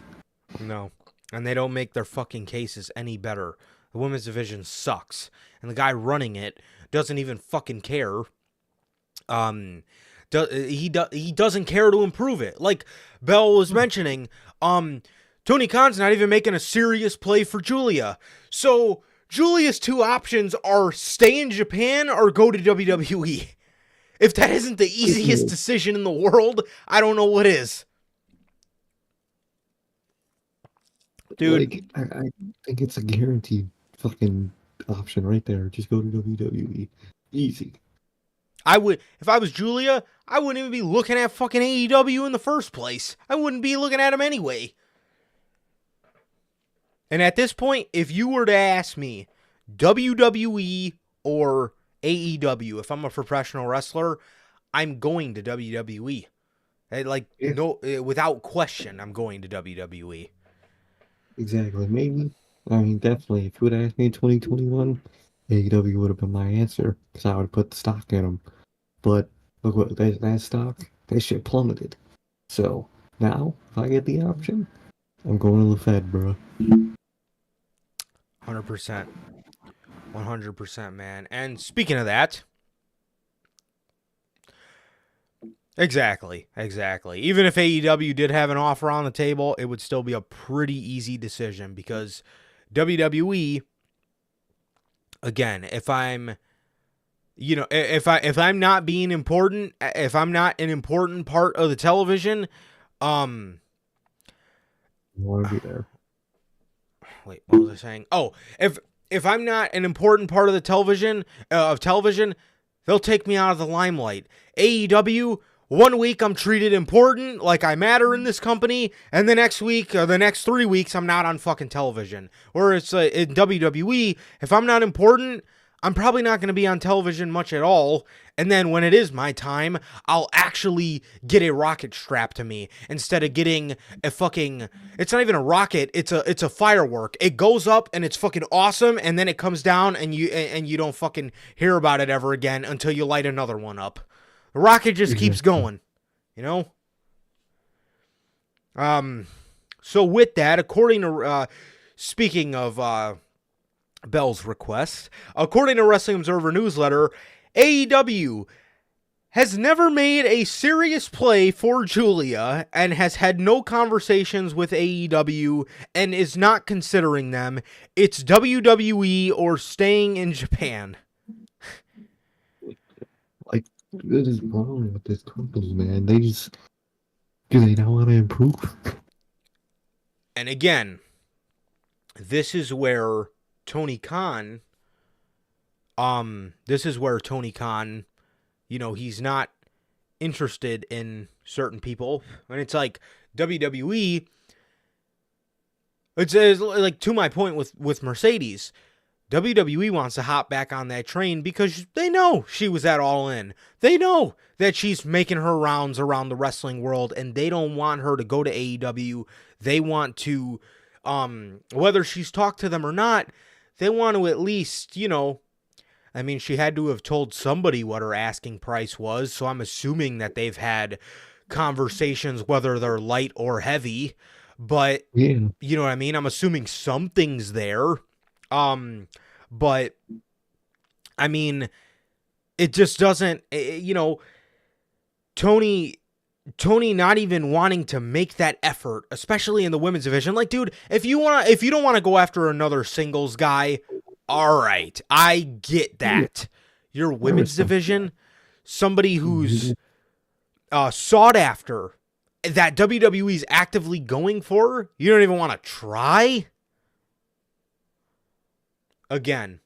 No. And they don't make their fucking cases any better. The women's division sucks. And the guy running it doesn't even fucking care. He doesn't care to improve it. Like Bell was mentioning, Tony Khan's not even making a serious play for Julia. So Julia's two options are stay in Japan or go to WWE. If that isn't the easiest decision in the world, I don't know what is. Dude, Like, I think it's a guaranteed fucking option right there. Just go to WWE. Easy. if I was Julia, I wouldn't even be looking at fucking AEW in the first place. I wouldn't be looking at them anyway. And at this point, if you were to ask me WWE or AEW, if I'm a professional wrestler, I'm going to WWE. No, without question, I'm going to WWE. Exactly. Maybe. I mean, definitely. If you would have asked me in 2021, AEW would have been my answer because I would have put the stock in them. But look what that stock, that shit plummeted. So now, if I get the option, I'm going to the Fed, bro. 100%. 100%, man. And speaking of that, Exactly. Even if AEW did have an offer on the table, it would still be a pretty easy decision because WWE, again, if I'm not being important, if I'm not an important part of the television, You want to be there. Wait, what was I saying? Oh, if I'm not an important part of the television, they'll take me out of the limelight. AEW, 1 week I'm treated important, like I matter in this company, and the next week, or the next 3 weeks, I'm not on fucking television. Whereas in WWE, if I'm not important, I'm probably not going to be on television much at all. And then when it is my time, I'll actually get a rocket strapped to me instead of getting a fucking, it's not even a rocket, it's a firework. It goes up and it's fucking awesome, and then it comes down and you don't fucking hear about it ever again until you light another one up. The rocket just keeps going, you know? So with that, according to, speaking of, Bell's request, according to Wrestling Observer Newsletter, AEW has never made a serious play for Julia and has had no conversations with AEW and is not considering them. It's WWE or staying in Japan. Like, what is wrong with this company, man? Do they not want to improve? And again, this is where Tony Khan, he's not interested in certain people. And it's like WWE, it's like, to my point with Mercedes, WWE wants to hop back on that train because they know she was at All In. They know that she's making her rounds around the wrestling world, and they don't want her to go to AEW. They want to, whether she's talked to them or not, they want to at least, I mean, she had to have told somebody what her asking price was, so I'm assuming that they've had conversations, whether they're light or heavy, but, Yeah. you know what I mean? I'm assuming something's there. But I mean, it just doesn't, Tony not even wanting to make that effort, especially in the women's division. Like, dude, if you don't want to go after another singles guy, all right, I get that. Your women's division, somebody who's sought after, that WWE's actively going for, you don't even want to try? Again,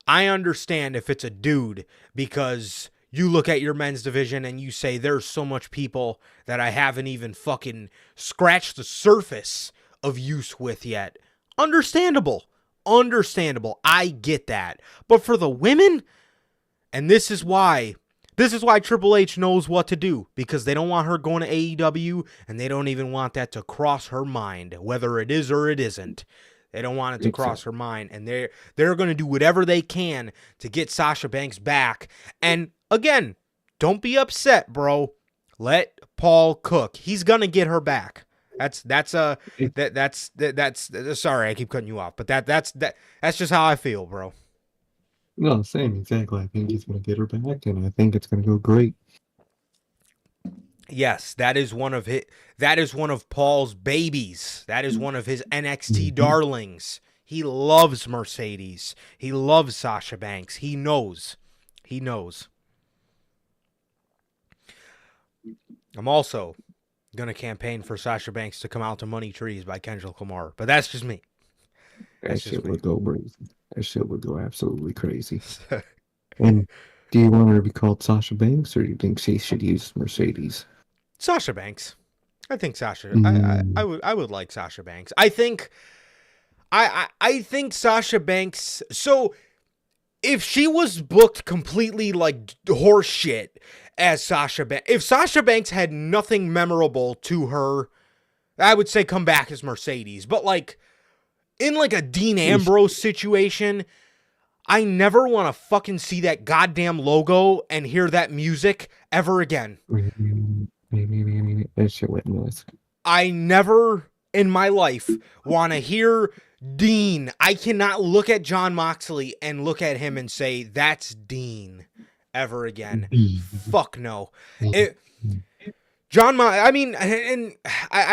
I understand if it's a dude, because you look at your men's division and you say there's so much people that I haven't even fucking scratched the surface of use with yet. Understandable. I get that. But for the women, and this is why Triple H knows what to do, because they don't want her going to AEW, and they don't even want that to cross her mind, whether it is or it isn't. They don't want it to cross her mind, and they're going to do whatever they can to get Sasha Banks back. And again, don't be upset, bro. Let Paul cook. He's going to get her back. That's sorry, I keep cutting you off, but that's just how I feel, bro. No, same, exactly. I think he's going to get her back, and I think it's going to go great. Yes, that is one of Paul's babies. That is one of his NXT darlings. He loves Mercedes. He loves Sasha Banks. He knows. I'm also going to campaign for Sasha Banks to come out to Money Trees by Kendrick Lamar, but that's just me. That shit would go crazy. That shit would go absolutely crazy. And do you want her to be called Sasha Banks, or do you think she should use Mercedes? Sasha Banks. I think Sasha. I would like Sasha Banks. I think Sasha Banks. So if she was booked completely like horse shit as Sasha Banks, if Sasha Banks had nothing memorable to her, I would say come back as Mercedes. But like in like a Dean Ambrose situation, I never want to fucking see that goddamn logo and hear that music ever again. That shit went nuts. I never in my life want to hear Dean. I cannot look at Jon Moxley and look at him and say, that's Dean ever again. Fuck no. I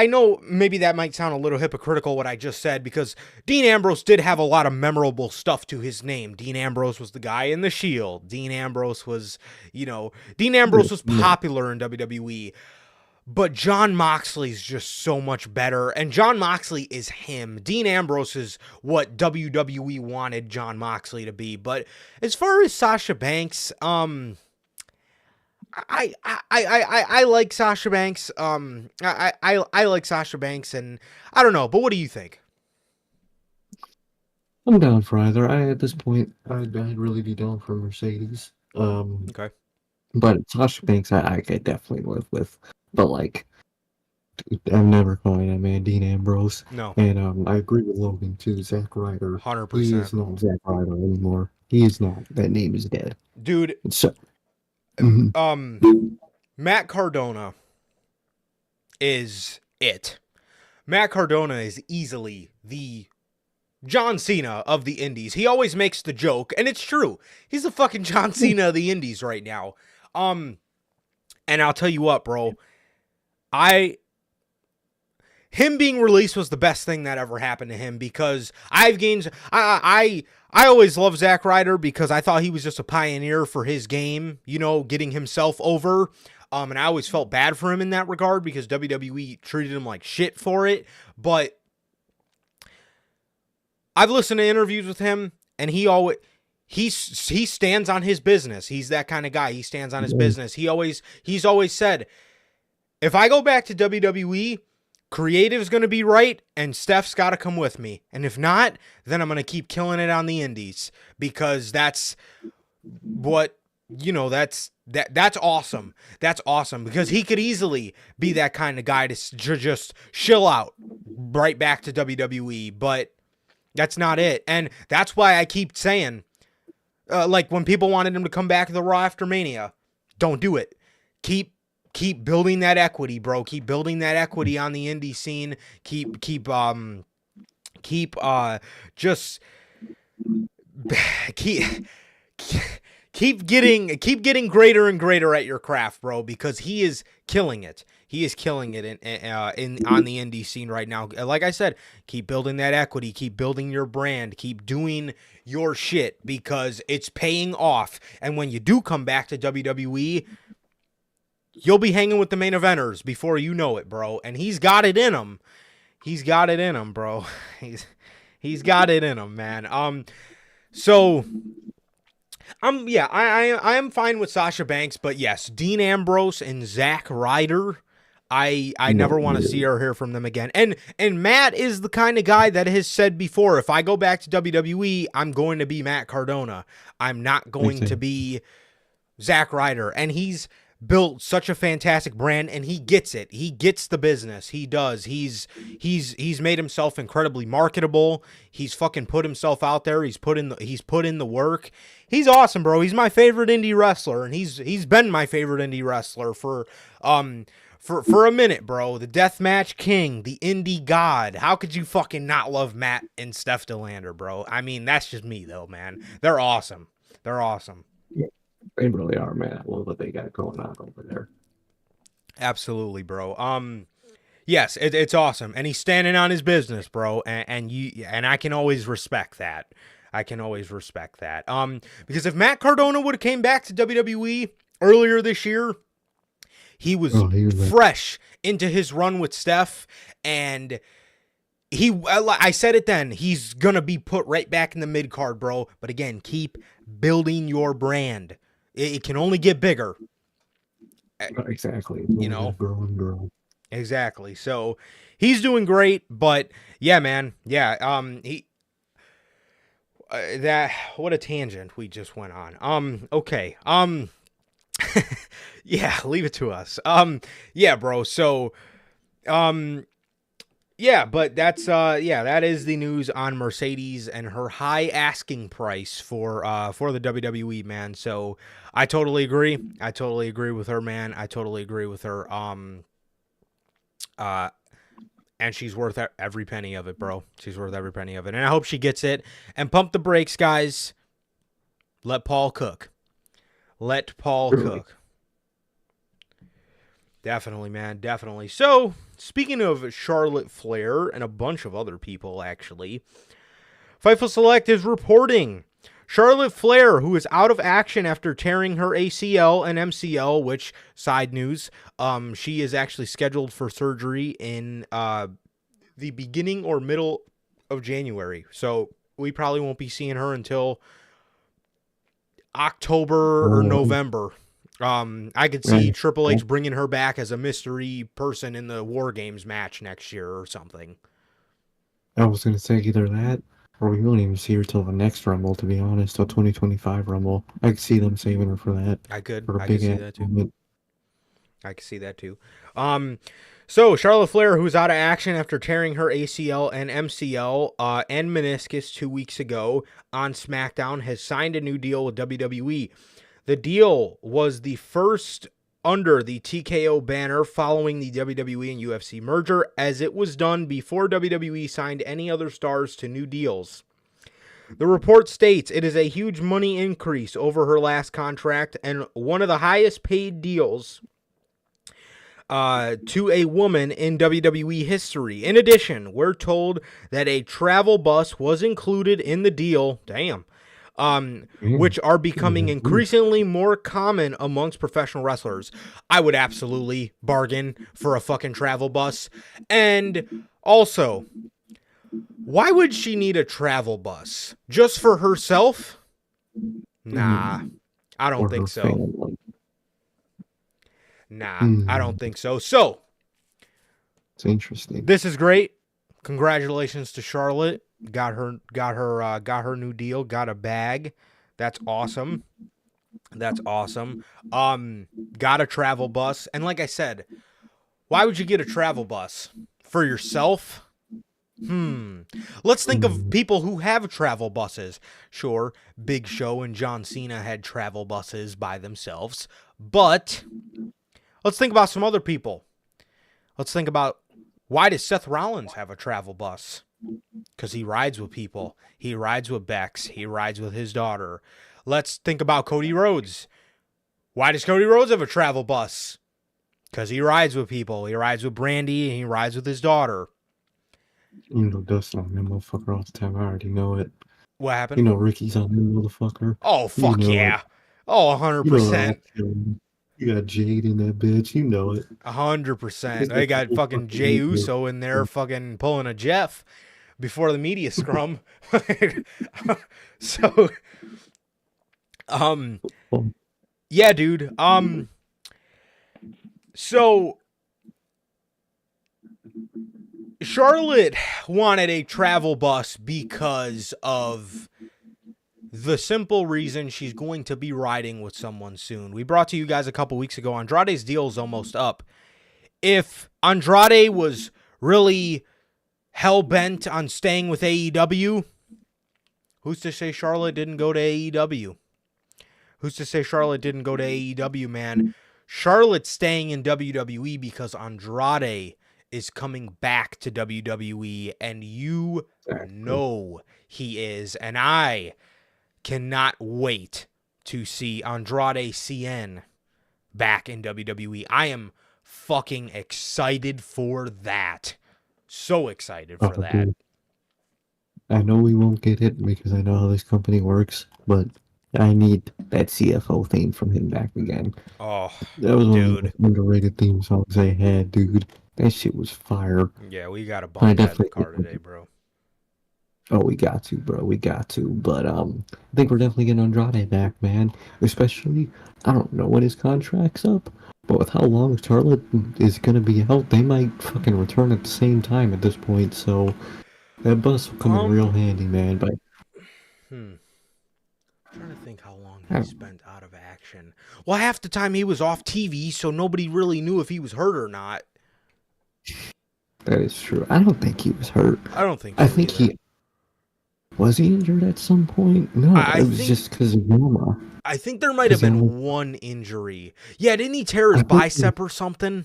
know maybe that might sound a little hypocritical what I just said, because Dean Ambrose did have a lot of memorable stuff to his name. Dean Ambrose was the guy in the Shield. Dean Ambrose was popular in WWE. But Jon Moxley's just so much better, and Jon Moxley is him. Dean Ambrose is what WWE wanted Jon Moxley to be. But as far as Sasha Banks, I like Sasha Banks. I like Sasha Banks, and I don't know. But what do you think? I'm down for either. At this point, I'd really be down for Mercedes. Okay. But Sasha Banks, I could definitely live with. But like, I'm never calling that man Dean Ambrose. No. And I agree with Logan too. Zack Ryder. 100%. He is not Zack Ryder anymore. He is not. That name is dead. Dude. So, Matt Cardona is it. Matt Cardona is easily the John Cena of the Indies. He always makes the joke, and it's true. He's the fucking John Cena of the Indies right now. And I'll tell you what, bro. Him being released was the best thing that ever happened to him, because I always loved Zack Ryder because I thought he was just a pioneer for his game, getting himself over. And I always felt bad for him in that regard because WWE treated him like shit for it. But I've listened to interviews with him, and he stands on his business. He's that kind of guy. He stands on his business. He's always said, if I go back to WWE, Creative's going to be right, and Steph's got to come with me. And if not, then I'm going to keep killing it on the indies, because that's what, that's awesome. That's awesome, because he could easily be that kind of guy to just chill out right back to WWE, but that's not it. And that's why I keep saying, like when people wanted him to come back to the Raw after Mania, don't do it. Keep building that equity, bro. Keep building that equity on the indie scene. Keep getting greater and greater at your craft, bro, because he is killing it. He is killing it on the indie scene right now. Like I said, keep building that equity, keep building your brand, keep doing your shit, because it's paying off. And when you do come back to WWE, you'll be hanging with the main eventers before you know it, bro. And he's got it in him. He's got it in him, bro. He's got it in him, man. So I am fine with Sasha Banks, but yes, Dean Ambrose and Zack Ryder, I never want to see or hear from them again. And Matt is the kind of guy that has said before, if I go back to WWE, I'm going to be Matt Cardona. I'm not going to be Zack Ryder. And he's built such a fantastic brand, and he gets it. He gets the business. He does. He's made himself incredibly marketable. He's fucking put himself out there. He's put in the work. He's awesome, bro. He's my favorite indie wrestler, and he's been my favorite indie wrestler for a minute, bro. The Deathmatch King, the indie god. How could you fucking not love Matt and Steph DeLander, bro? I mean, that's just me though, man. They're awesome. They're awesome. They really are, man. I love what they got going on over there. Absolutely, bro. Yes, it's awesome, and he's standing on his business, bro. And I can always respect that. Because if Matt Cardona would have came back to WWE earlier this year, he was fresh into his run with Steph, and I said it then, he's gonna be put right back in the mid card, bro. But again, keep building your brand. It can only get bigger. Exactly. Grow. Exactly. So he's doing great, but yeah, man. Yeah. What a tangent we just went on. Okay. Yeah, leave it to us. Yeah, bro. So, yeah, but that is the news on Mercedes and her high asking price for the WWE, man. So I totally agree. I totally agree with her, man. I totally agree with her. And she's worth every penny of it, bro. She's worth every penny of it. And I hope she gets it. And pump the brakes, guys. Let Paul cook. Let Paul cook. Definitely, man. Definitely. So, speaking of Charlotte Flair and a bunch of other people, actually, Fightful Select is reporting Charlotte Flair, who is out of action after tearing her ACL and MCL, which, side news, she is actually scheduled for surgery in the beginning or middle of January. So, we probably won't be seeing her until October or November. I could see Triple H bringing her back as a mystery person in the War Games match next year or something. I was going to say either that, or we won't even see her till the next Rumble, to be honest, till 2025 Rumble. I could see them saving her for that. I could see that too. Moment. I could see that too. So Charlotte Flair, who's out of action after tearing her ACL and MCL and meniscus 2 weeks ago on SmackDown, has signed a new deal with WWE. The deal was the first under the TKO banner following the WWE and UFC merger, as it was done before WWE signed any other stars to new deals. The report states it is a huge money increase over her last contract and one of the highest paid deals to a woman in WWE history. In addition, we're told that a travel bus was included in the deal. Damn. Which are becoming increasingly more common amongst professional wrestlers. I would absolutely bargain for a fucking travel bus. And also, why would she need a travel bus? Just for herself? Nah, I don't think so. Nah, I don't think so. So, It's interesting. This is great. Congratulations to Charlotte. Got her new deal. Got a bag. That's awesome. That's awesome. Got a travel bus. And like I said, why would you get a travel bus? For yourself? Let's think of people who have travel buses. Sure, Big Show and John Cena had travel buses by themselves. But let's think about some other people. Let's think about, why does Seth Rollins have a travel bus? Because he rides with people. He rides with Bex. He rides with his daughter. Let's think about Cody Rhodes. Why does Cody Rhodes have a travel bus? Because he rides with people. He rides with Brandy and he rides with his daughter. You know Dustin on that motherfucker all the time. I already know it. What happened? You know Ricky's on that motherfucker. Oh, fuck you know yeah. it. Oh, 100%. You got Jade in that bitch. You know it. 100%. They got fucking Jey Uso in there fucking pulling a Jeff before the media scrum. So, yeah, dude. So Charlotte wanted a travel bus because of the simple reason she's going to be riding with someone soon. We brought to you guys a couple weeks ago, Andrade's deal is almost up. If Andrade was really hell-bent on staying with AEW, who's to say Charlotte didn't go to AEW? Who's to say Charlotte didn't go to AEW, man? Charlotte's staying in WWE because Andrade is coming back to WWE, and you know he is. And I cannot wait to see Andrade Cien back in WWE. I am fucking excited for that. So excited for that. Dude. I know we won't get it because I know how this company works, but I need that CFO theme from him back again. Oh, that was one dude. of the most underrated theme songs they had, dude. That shit was fire. Yeah, we got to bump that in the car today, bro. Oh, we got to, bro. We got to. But I think we're definitely getting Andrade back, man. Especially, I don't know when his contract's up, but with how long Charlotte is going to be out, they might fucking return at the same time at this point. So that bus will come in real handy, man. But I'm trying to think how long he spent out of action. Well, half the time he was off TV, so nobody really knew if he was hurt or not. That is true. I don't think he was hurt. I don't think so I think either. Was he injured at some point? No, it was just because of Roma. I think there might have been one injury. Yeah, didn't he tear his bicep or something?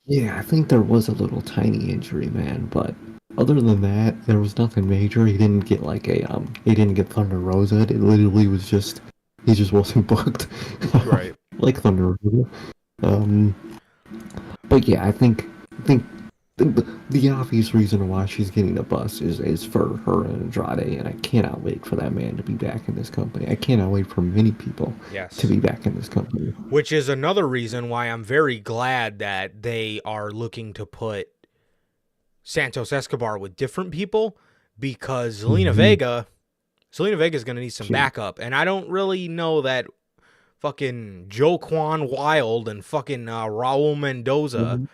Yeah, I think there was a little tiny injury, man. But other than that, there was nothing major. He didn't get like he didn't get Thunder Rosa. It literally was just, he just wasn't booked. Right. Like Thunder Rosa. But yeah, I think the obvious reason why she's getting a bus is for her and Andrade, and I cannot wait for that man to be back in this company. I cannot wait for many people to be back in this company. Which is another reason why I'm very glad that they are looking to put Santos Escobar with different people, because Zelina Vega is going to need some backup, and I don't really know that fucking Joe Quan Wild and fucking Raul Mendoza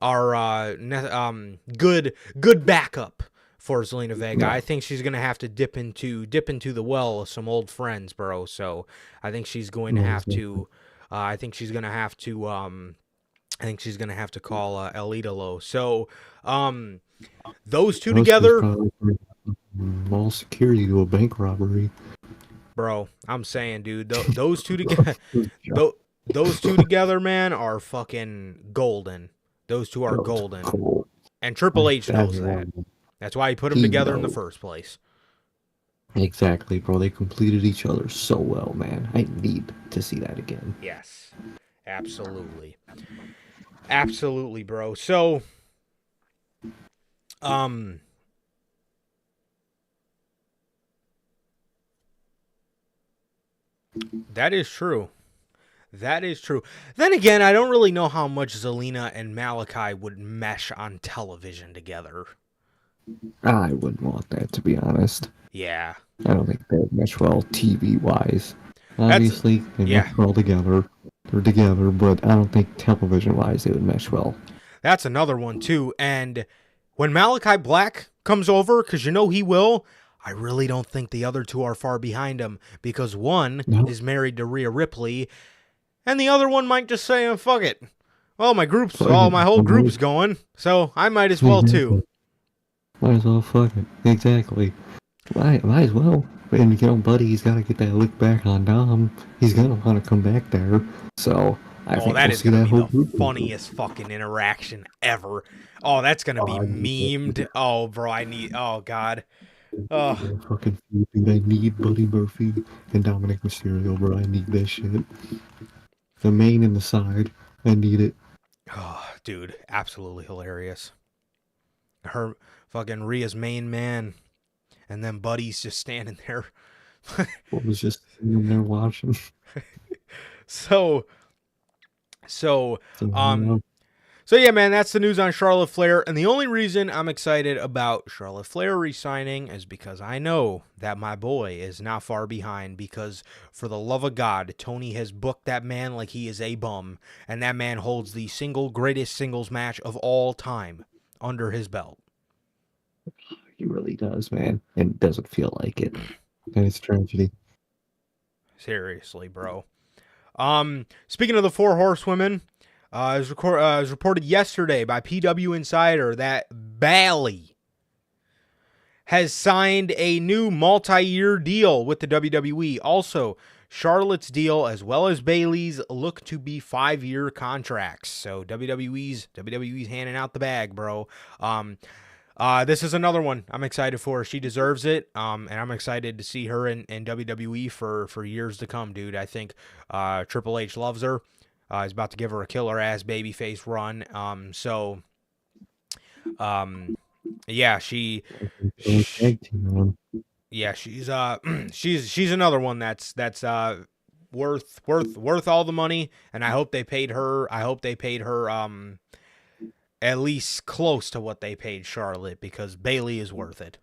are good backup for Zelina Vega. I think she's gonna have to dip into the well of some old friends, bro. So I think she's going to have to. I think she's gonna have to call El Idolo. So those two together. Mall security to a bank robbery. Bro, I'm saying, dude, those two together, those two together, man, are fucking golden. Those two are golden. And Triple H knows that. That's why he put them together in the first place. Exactly, bro. They completed each other so well, man. I need to see that again. Yes. Absolutely. Absolutely, bro. So, that is true. That is true. Then again, I don't really know how much Zelina and Malachi would mesh on television together. I wouldn't want that, to be honest. Yeah. I don't think they would mesh well TV-wise. Obviously, they mesh well together. They're together, but I don't think television-wise they would mesh well. That's another one, too. And when Malachi Black comes over, because you know he will, I really don't think the other two are far behind him, because one is married to Rhea Ripley, and the other one might just say, oh, fuck it. Well, my whole group's going, so I might as well, too. Might as well, fuck it. Exactly. Might as well. And, you know, Buddy's got to get that look back on Dom. He's going to want to come back there. So, I think that we'll is see going that to whole be group. the funniest fucking interaction ever. Oh, that's going to be memed. Oh, bro, oh, God. Oh. Fucking dude, I need Buddy Murphy and Dominic Mysterio, bro. I need that shit. The main and the side. I need it. Oh, dude, absolutely hilarious. Her fucking Rhea's main man, and then Buddy's just standing there. What was just sitting there watching? So yeah, man, that's the news on Charlotte Flair. And the only reason I'm excited about Charlotte Flair re-signing is because I know that my boy is not far behind, because for the love of God, Tony has booked that man like he is a bum, and that man holds the greatest singles match of all time under his belt. He really does, man. And it doesn't feel like it. And it's tragedy. Seriously, bro. Speaking of the Four Horsewomen, it was reported yesterday by PW Insider that Bayley has signed a new multi-year deal with the WWE. Also, Charlotte's deal, as well as Bayley's, look to be 5-year contracts. So WWE's handing out the bag, bro. This is another one I'm excited for. She deserves it. And I'm excited to see her in WWE for years to come, dude. I think Triple H loves her. He's about to give her a killer ass babyface run. Yeah, she's another one that's worth all the money, and I hope they paid her at least close to what they paid Charlotte, because Bayley is worth it.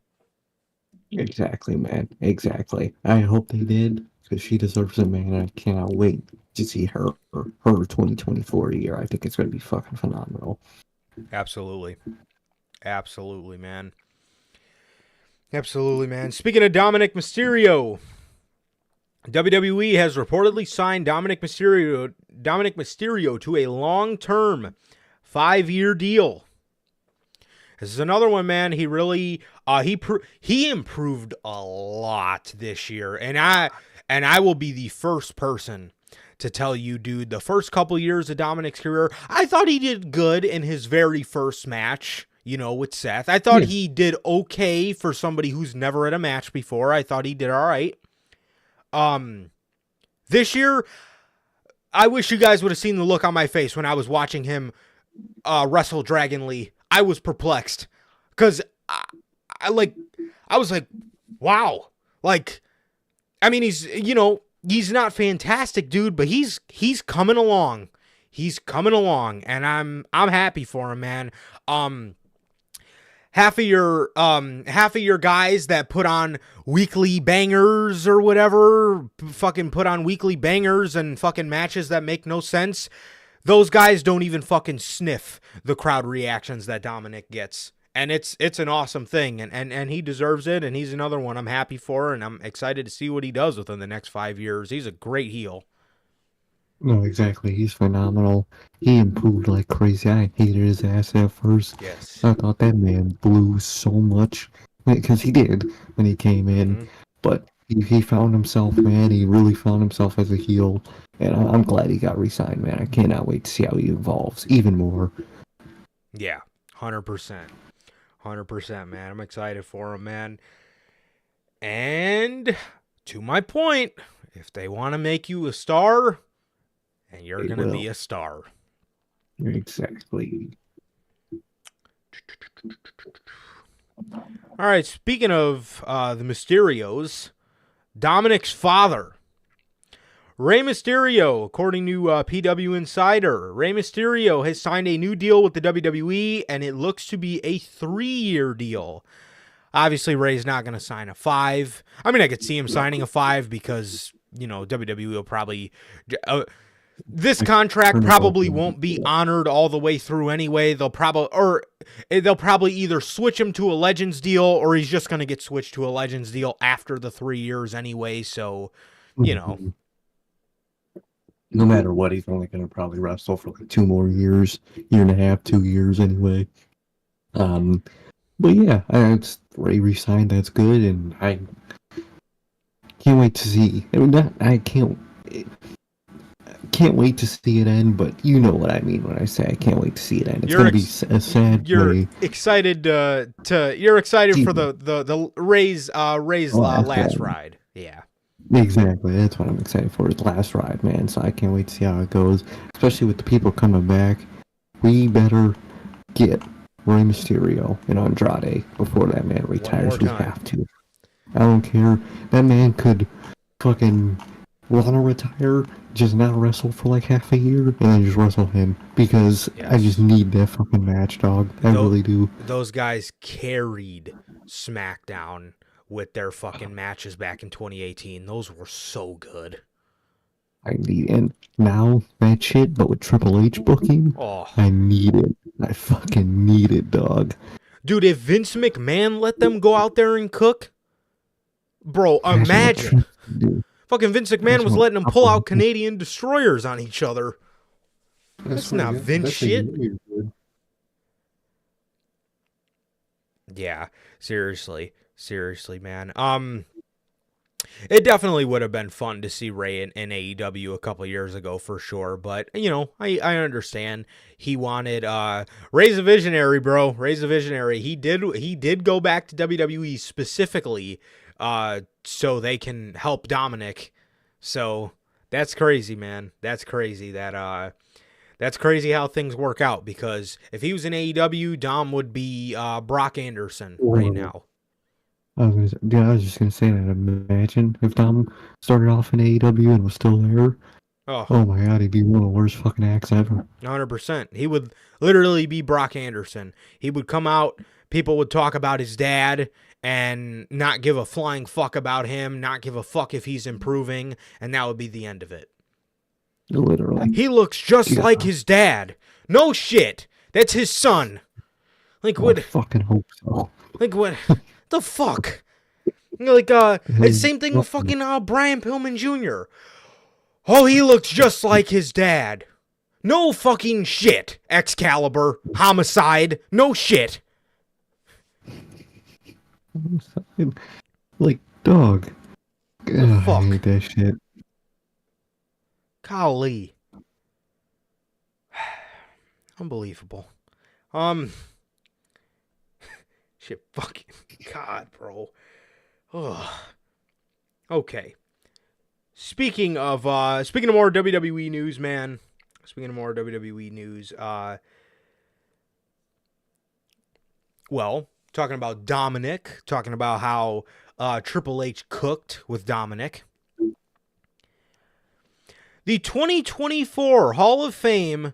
Exactly, man. Exactly. I hope they did, because she deserves it, man. I cannot wait to see her 2024 year. I think it's going to be fucking phenomenal. Absolutely. Absolutely, man. Absolutely, man. Speaking of Dominic Mysterio, WWE has reportedly signed Dominic Mysterio to a long-term 5-year deal. This is another one, man. He really he improved a lot this year, and I will be the first person to tell you, dude, the first couple years of Dominic's career, I thought he did good in his very first match, with Seth. I thought he did okay for somebody who's never had a match before. I thought he did all right. This year, I wish you guys would have seen the look on my face when I was watching him wrestle Dragon Lee. I was perplexed, because I was like, wow. Like, I mean, he's not fantastic, dude, but he's coming along. He's coming along, and I'm happy for him, man. Half of your guys that put on weekly bangers or whatever, fucking put on weekly bangers and fucking matches that make no sense. Those guys don't even fucking sniff the crowd reactions that Dominic gets. And it's an awesome thing, and he deserves it, and he's another one I'm happy for, and I'm excited to see what he does within the next 5 years. He's a great heel. No, exactly. He's phenomenal. He improved like crazy. I hated his ass at first. Yes. I thought that man blew so much, because he did when he came in. Mm-hmm. But he found himself, man. He really found himself as a heel, and I'm glad he got re-signed, man. I cannot wait to see how he evolves even more. Yeah, 100%. 100%, man. I'm excited for him, man. And to my point, if they want to make you a star, and you're going to be a star. Exactly. All right, speaking of the Mysterios, Dominic's father, Rey Mysterio, according to PW Insider, Rey Mysterio has signed a new deal with the WWE, and it looks to be a 3-year deal. Obviously, Rey's not going to sign a 5. I mean, I could see him signing a 5 because, WWE will probably... this contract turn it probably over. won't be honored all the way through anyway. They'll probably either switch him to a Legends deal, or he's just going to get switched to a Legends deal after the 3 years anyway. So, you know. No matter what, he's only going to probably wrestle for like 2 more years, year and a half, 2 years anyway. But yeah, it's Ray resigned. That's good, and I can't wait to see. I mean, I can't wait to see it end. But you know what I mean when I say I can't wait to see it end. It's going to be a sad You're way. excited you're excited for the Ray's last ride. Yeah. Exactly, that's what I'm excited for. His last ride, man. So I can't wait to see how it goes, especially with the people coming back. We better get Rey Mysterio and Andrade before that man retires. We have to. I don't care. That man could fucking want to retire, just not wrestle for like half a year, and then just wrestle him because I just need that fucking match, dog. I really do. Those guys carried SmackDown with their fucking matches back in 2018. Those were so good. And now that shit, but with Triple H booking, I need it. I fucking need it, dog. Dude, if Vince McMahon let them go out there and cook, bro, imagine. Fucking Vince McMahon was letting them pull out Canadian destroyers on each other. That's not Vince shit. Yeah, seriously, man. It definitely would have been fun to see Ray in AEW a couple years ago for sure, but you know, I understand. He wanted Ray's a visionary, bro. Ray's a visionary. He did go back to WWE specifically so they can help Dominic. So that's crazy, man. That's crazy that's crazy how things work out, because if he was in AEW, Dom would be Brock Anderson right now. I was just gonna say that. Imagine if Dom started off in AEW and was still there. Oh my god, he'd be one of the worst fucking acts ever. 100%. He would literally be Brock Anderson. He would come out, people would talk about his dad and not give a flying fuck about him, not give a fuck if he's improving, and that would be the end of it. Literally. He looks just like his dad. No shit. That's his son. Like what? I fucking hope so. Like what? The fuck? Like same thing with fucking Brian Pillman Jr. Oh, he looks just like his dad. No fucking shit. Excalibur, Homicide, no shit. Like, dog. The fuck? I hate that shit. Golly. Unbelievable. Shit, fucking God, bro. Ugh. Okay. Speaking of more WWE news, man. Well, talking about Dominic, talking about how Triple H cooked with Dominic. The 2024 Hall of Fame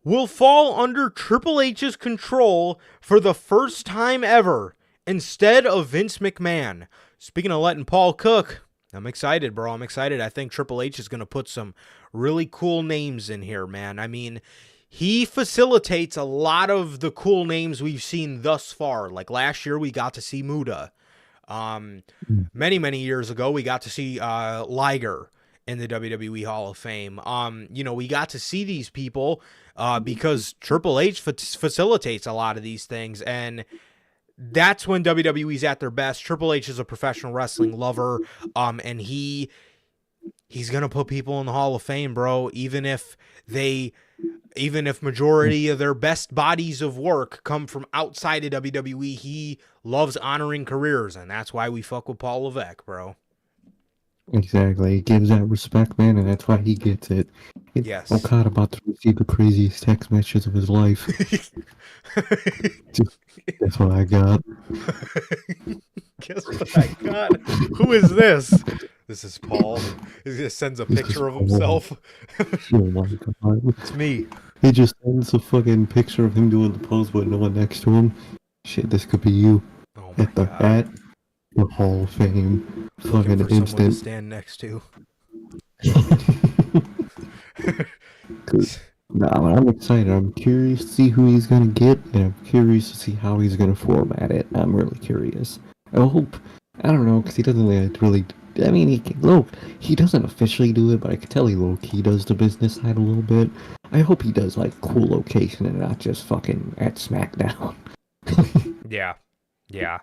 will fall under Triple H's control for the first time ever, instead of Vince McMahon. Speaking of letting Paul cook, I'm excited, bro. I'm excited. I think Triple H is going to put some really cool names in here, man. I mean, he facilitates a lot of the cool names we've seen thus far. Like last year, we got to see Muda. Many years ago, we got to see Liger in the WWE Hall of Fame. We got to see these people because Triple H facilitates a lot of these things, and that's when WWE's at their best. Triple H is a professional wrestling lover, and he's gonna put people in the Hall of Fame, bro. Even if majority of their best bodies of work come from outside of WWE, he loves honoring careers, and that's why we fuck with Paul Levesque, bro. Exactly. He gives that respect, man, and that's why he gets it. Yes. Okada about to receive the craziest text messages of his life. That's what I got. Guess what I got? Who is this? This is Paul. He just sends a picture of himself. Oh my god. It's me. He just sends a fucking picture of him doing the pose with no one next to him. Shit, this could be you. Oh my god. At the Hall of Fame. Fucking Looking for instant. someone to stand next to. No, I'm excited. I'm curious to see who he's gonna get, and I'm curious to see how he's gonna format it. I'm really curious. I hope. I don't know, because he doesn't really. I mean, he doesn't officially do it, but I can tell he low-key does the business side a little bit. I hope he does like cool location and not just fucking at SmackDown. Yeah. Yeah.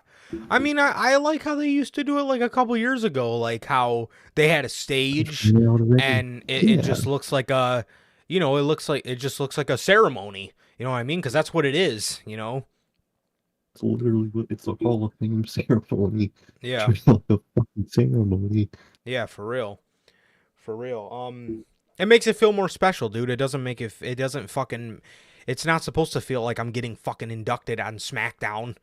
I mean, I like how they used to do it like a couple years ago, like how they had a stage and it just looks like a, it just looks like a ceremony. You know what I mean? Because that's what it is, It's literally it's a Hall of Fame ceremony. Yeah. Treat it like a fucking ceremony. Yeah, for real. For real. It makes it feel more special, dude. It doesn't make it doesn't fucking, it's not supposed to feel like I'm getting fucking inducted on SmackDown,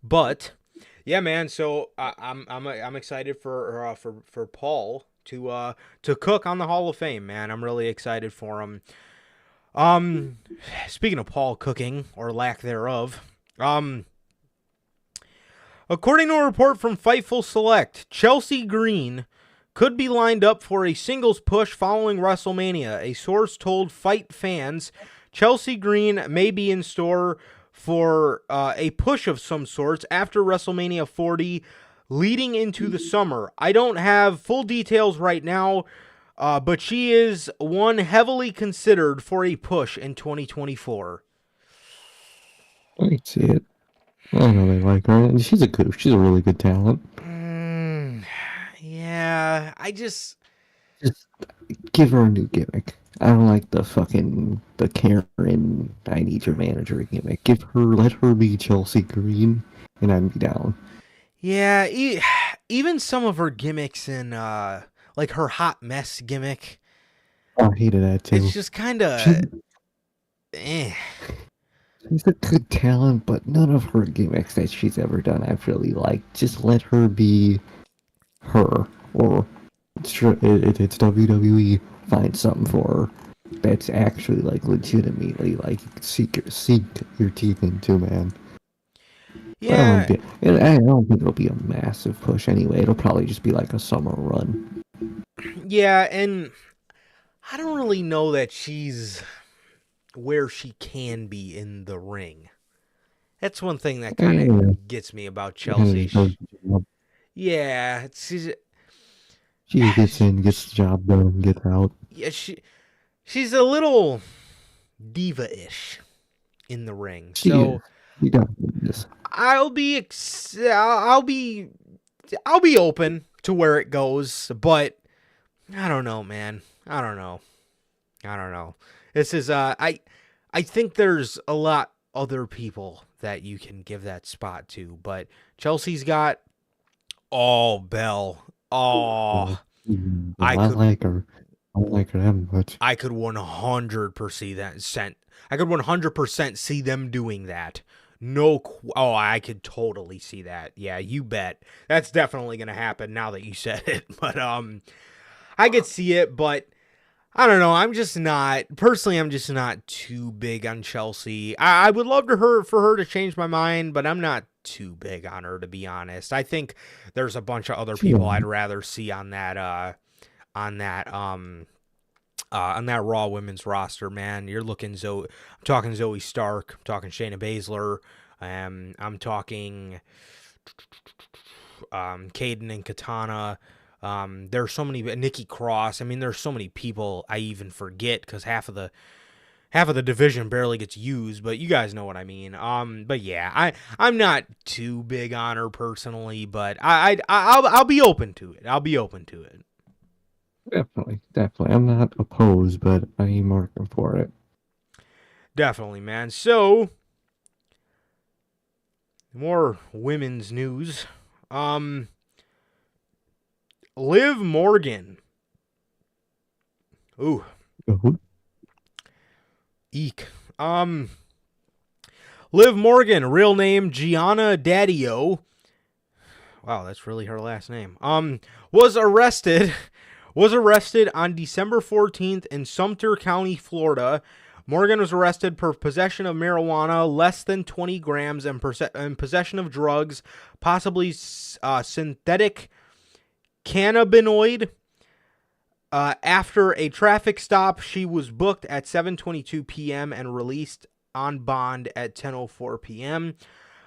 But yeah, man. So I'm excited for Paul to cook on the Hall of Fame, man. I'm really excited for him. Speaking of Paul cooking or lack thereof, according to a report from Fightful Select, Chelsea Green could be lined up for a singles push following WrestleMania. A source told Fight fans Chelsea Green may be in store for a push of some sorts after WrestleMania 40 leading into the summer. I don't have full details right now, but she is one heavily considered for a push in 2024. I see it. I know they like her, and she's a really good talent. Yeah, just give her a new gimmick. I don't like the Karen, I need your manager gimmick. Let her be Chelsea Green, and I'd be down. Yeah, even some of her gimmicks in, like her hot mess gimmick. I hated that too. It's just kind of, She's a good talent, but none of her gimmicks that she's ever done I've really liked. Just let her be her, or it's WWE. Find something for her that's actually like legitimately like sink your teeth into, man. Yeah, I don't think it'll be a massive push anyway. It'll probably just be like a summer run. Yeah, and I don't really know that she's where she can be in the ring. That's one thing that kind of gets me about Chelsea. She gets in, gets the job done, gets out. Yeah, she's a little diva-ish in the ring. I'll be open to where it goes, but I don't know, man. I don't know. This is I think there's a lot other people that you can give that spot to, but Chelsea's got Belle. Oh, I like her. I don't like her that much. I could 100% see them doing that. I could totally see that. Yeah, you bet. That's definitely going to happen now that you said it. But I could see it, but I don't know. I'm just not too big on Chelsea. I would love for her to change my mind, but I'm not too big on her, to be honest. I think there's a bunch of other people I'd rather see on that Raw women's roster, man. You're looking I'm talking Zoe Stark, I'm talking Shayna Baszler, I'm talking Kaden and Katana. There's so many, Nikki Cross. I mean, there's so many people I even forget because half of the division barely gets used, but you guys know what I mean. But yeah, I'm not too big on her personally, but I'll be open to it. Definitely. I'm not opposed, but I am working for it. Definitely, man. So, more women's news. Liv Morgan. Ooh. Eek. Liv Morgan, real name Gianna Daddio. Wow, that's really her last name. Was arrested on December 14th in Sumter County, Florida. Morgan was arrested for possession of marijuana, less than 20 grams, and possession of drugs, possibly synthetic cannabinoid. After a traffic stop, she was booked at 7:22 p.m. and released on bond at 10:04 p.m.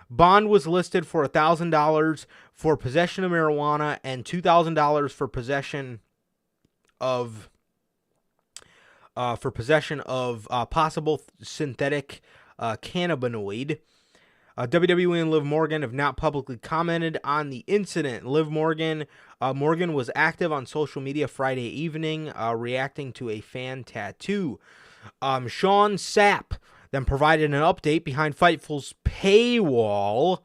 Bond was listed for $1,000 for possession of marijuana and $2,000 for possession of possible synthetic cannabinoid. WWE and Liv Morgan have not publicly commented on the incident. Morgan was active on social media Friday evening, reacting to a fan tattoo. Sean Sapp then provided an update behind Fightful's paywall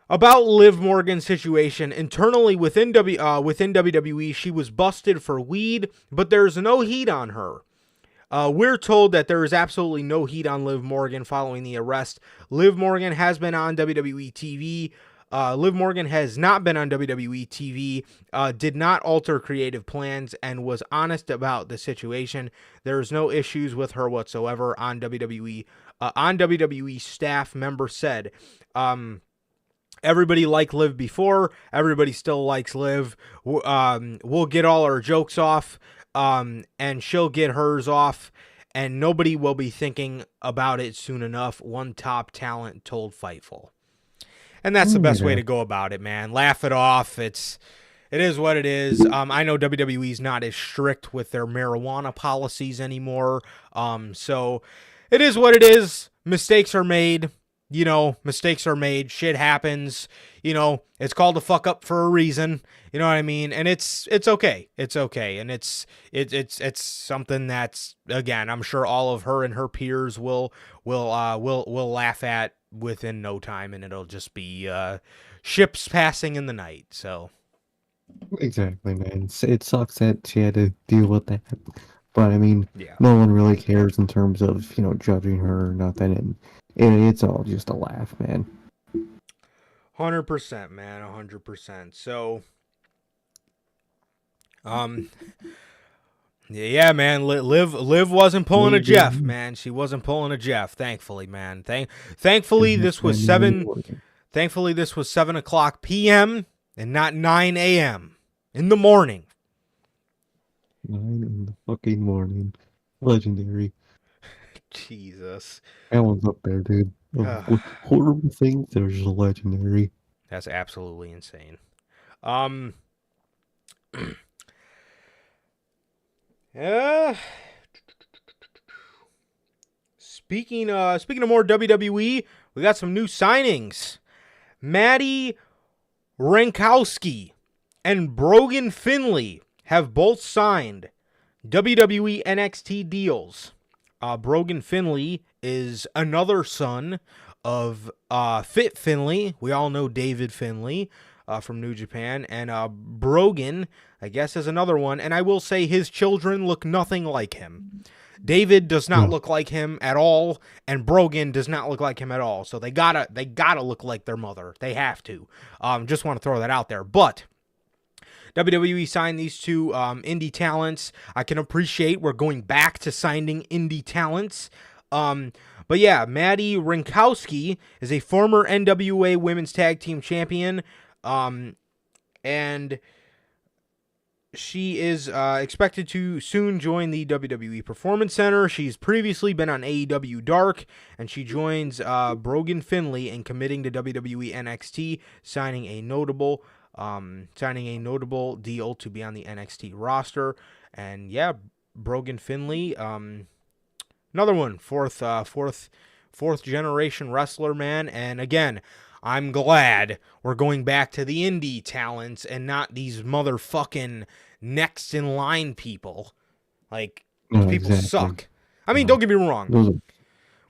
about Liv Morgan's situation. Internally within WWE, she was busted for weed, but there's no heat on her. We're told that there is absolutely no heat on Liv Morgan following the arrest. Liv Morgan has been on WWE TV. Liv Morgan has not been on WWE TV, did not alter creative plans, and was honest about the situation. There's no issues with her whatsoever on WWE. WWE staff member said, everybody liked Liv before. Everybody still likes Liv. We'll get all our jokes off. And she'll get hers off, and nobody will be thinking about it soon enough, one top talent told Fightful. And that's the best way to go about it, man. Laugh it off. It is what it is. I know WWE's not as strict with their marijuana policies anymore. So it is what it is. Mistakes are made. Mistakes are made. Shit happens. It's called a fuck up for a reason. You know what I mean? And it's okay. It's okay. And it's something that's, again, I'm sure all of her and her peers will laugh at within no time, and it'll just be ships passing in the night. So Exactly, man. It sucks that she had to deal with that. But I mean, yeah. No one really cares in terms of, judging her or nothing, and it's all just a laugh, man. 100%, man, 100%. So, yeah, man, Liv wasn't pulling a Jeff, man. She wasn't pulling a Jeff, thankfully, man. Thankfully, this was 7 o'clock p.m. and not 9 a.m. in the morning. 9 in the fucking morning. Legendary. Jesus. That one's up there, dude. Horrible things, they're just legendary. That's absolutely insane. Yeah. Speaking of more WWE, we got some new signings. Maddie Rankowski and Brogan Finley have both signed WWE NXT deals. Brogan Finley is another son of Fit Finley. We all know David Finley from New Japan. And Brogan, I guess, is another one. And I will say his children look nothing like him. David does not look like him at all, and Brogan does not look like him at all. So they gotta look like their mother. They have to. Just want to throw that out there. But WWE signed these two indie talents. I can appreciate we're going back to signing indie talents. But yeah, Maddie Rankowski is a former NWA Women's Tag Team Champion. And she is expected to soon join the WWE Performance Center. She's previously been on AEW Dark, and she joins Brogan Finley in committing to WWE NXT, signing a notable deal to be on the NXT roster. And yeah, Brogan Finley, another one, fourth generation wrestler, man. And again, I'm glad we're going back to the indie talents and not these motherfucking next in line people. Like, these people suck. I mean, don't get me wrong.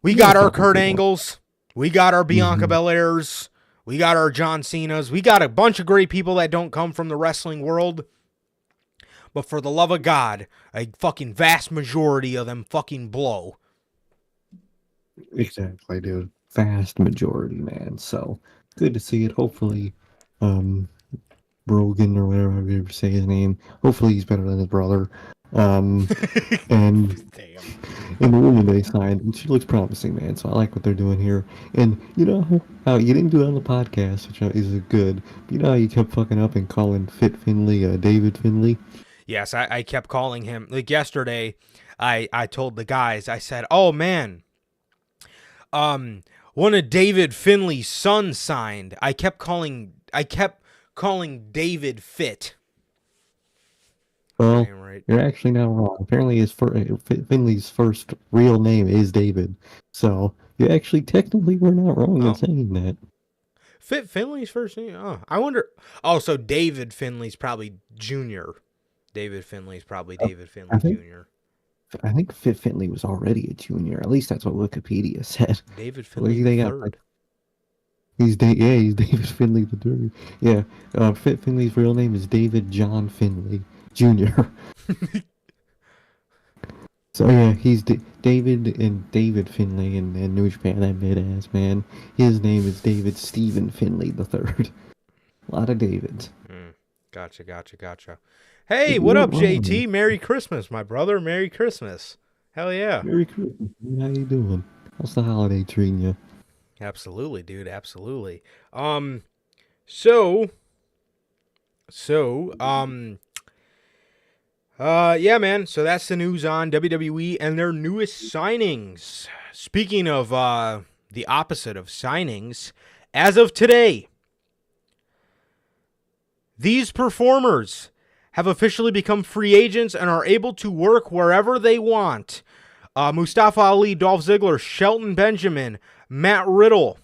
We got our Kurt Angles. We got our Bianca Belairs. We got our John Cenas. We got a bunch of great people that don't come from the wrestling world. But for the love of God, a fucking vast majority of them fucking blow. Exactly, dude. Vast majority, man. So good to see it. Hopefully, Brogan or whatever you ever say his name. Hopefully, he's better than his brother. And Damn. And the woman they signed, she looks promising, man. So I like what they're doing here. And you know how you didn't do it on the podcast, which is good. But you know how you kept fucking up and calling Fit Finley David Finley? Yes, I kept calling him. Like yesterday, I told the guys, I said, oh man, one of David Finley's sons signed. I kept calling David Fit. Well, Right. you're actually not wrong. Apparently, Finley's first real name is David. So you actually technically were not wrong in saying that. Fit Finley's first name? Oh, I wonder. Oh, so David Finley's probably Jr. David Finley's probably David Finley Jr. I think Fit Finley was already a junior. At least that's what Wikipedia said. David Finley the third. He's David Finley the third. Yeah, Fit Finley's real name is David John Finley Jr. So yeah, he's David Finley in New Japan. That mid-ass man. His name is David Stephen Finley the third. A lot of Davids. Gotcha. Hey, what up, JT? Merry Christmas, my brother. Merry Christmas. Hell yeah. Merry Christmas. How you doing? How's the holiday treating you? Absolutely, dude. Absolutely. Yeah, man. So that's the news on WWE and their newest signings. Speaking of the opposite of signings, as of today, these performers have officially become free agents and are able to work wherever they want. Mustafa Ali, Dolph Ziggler, Shelton Benjamin, Matt Riddle,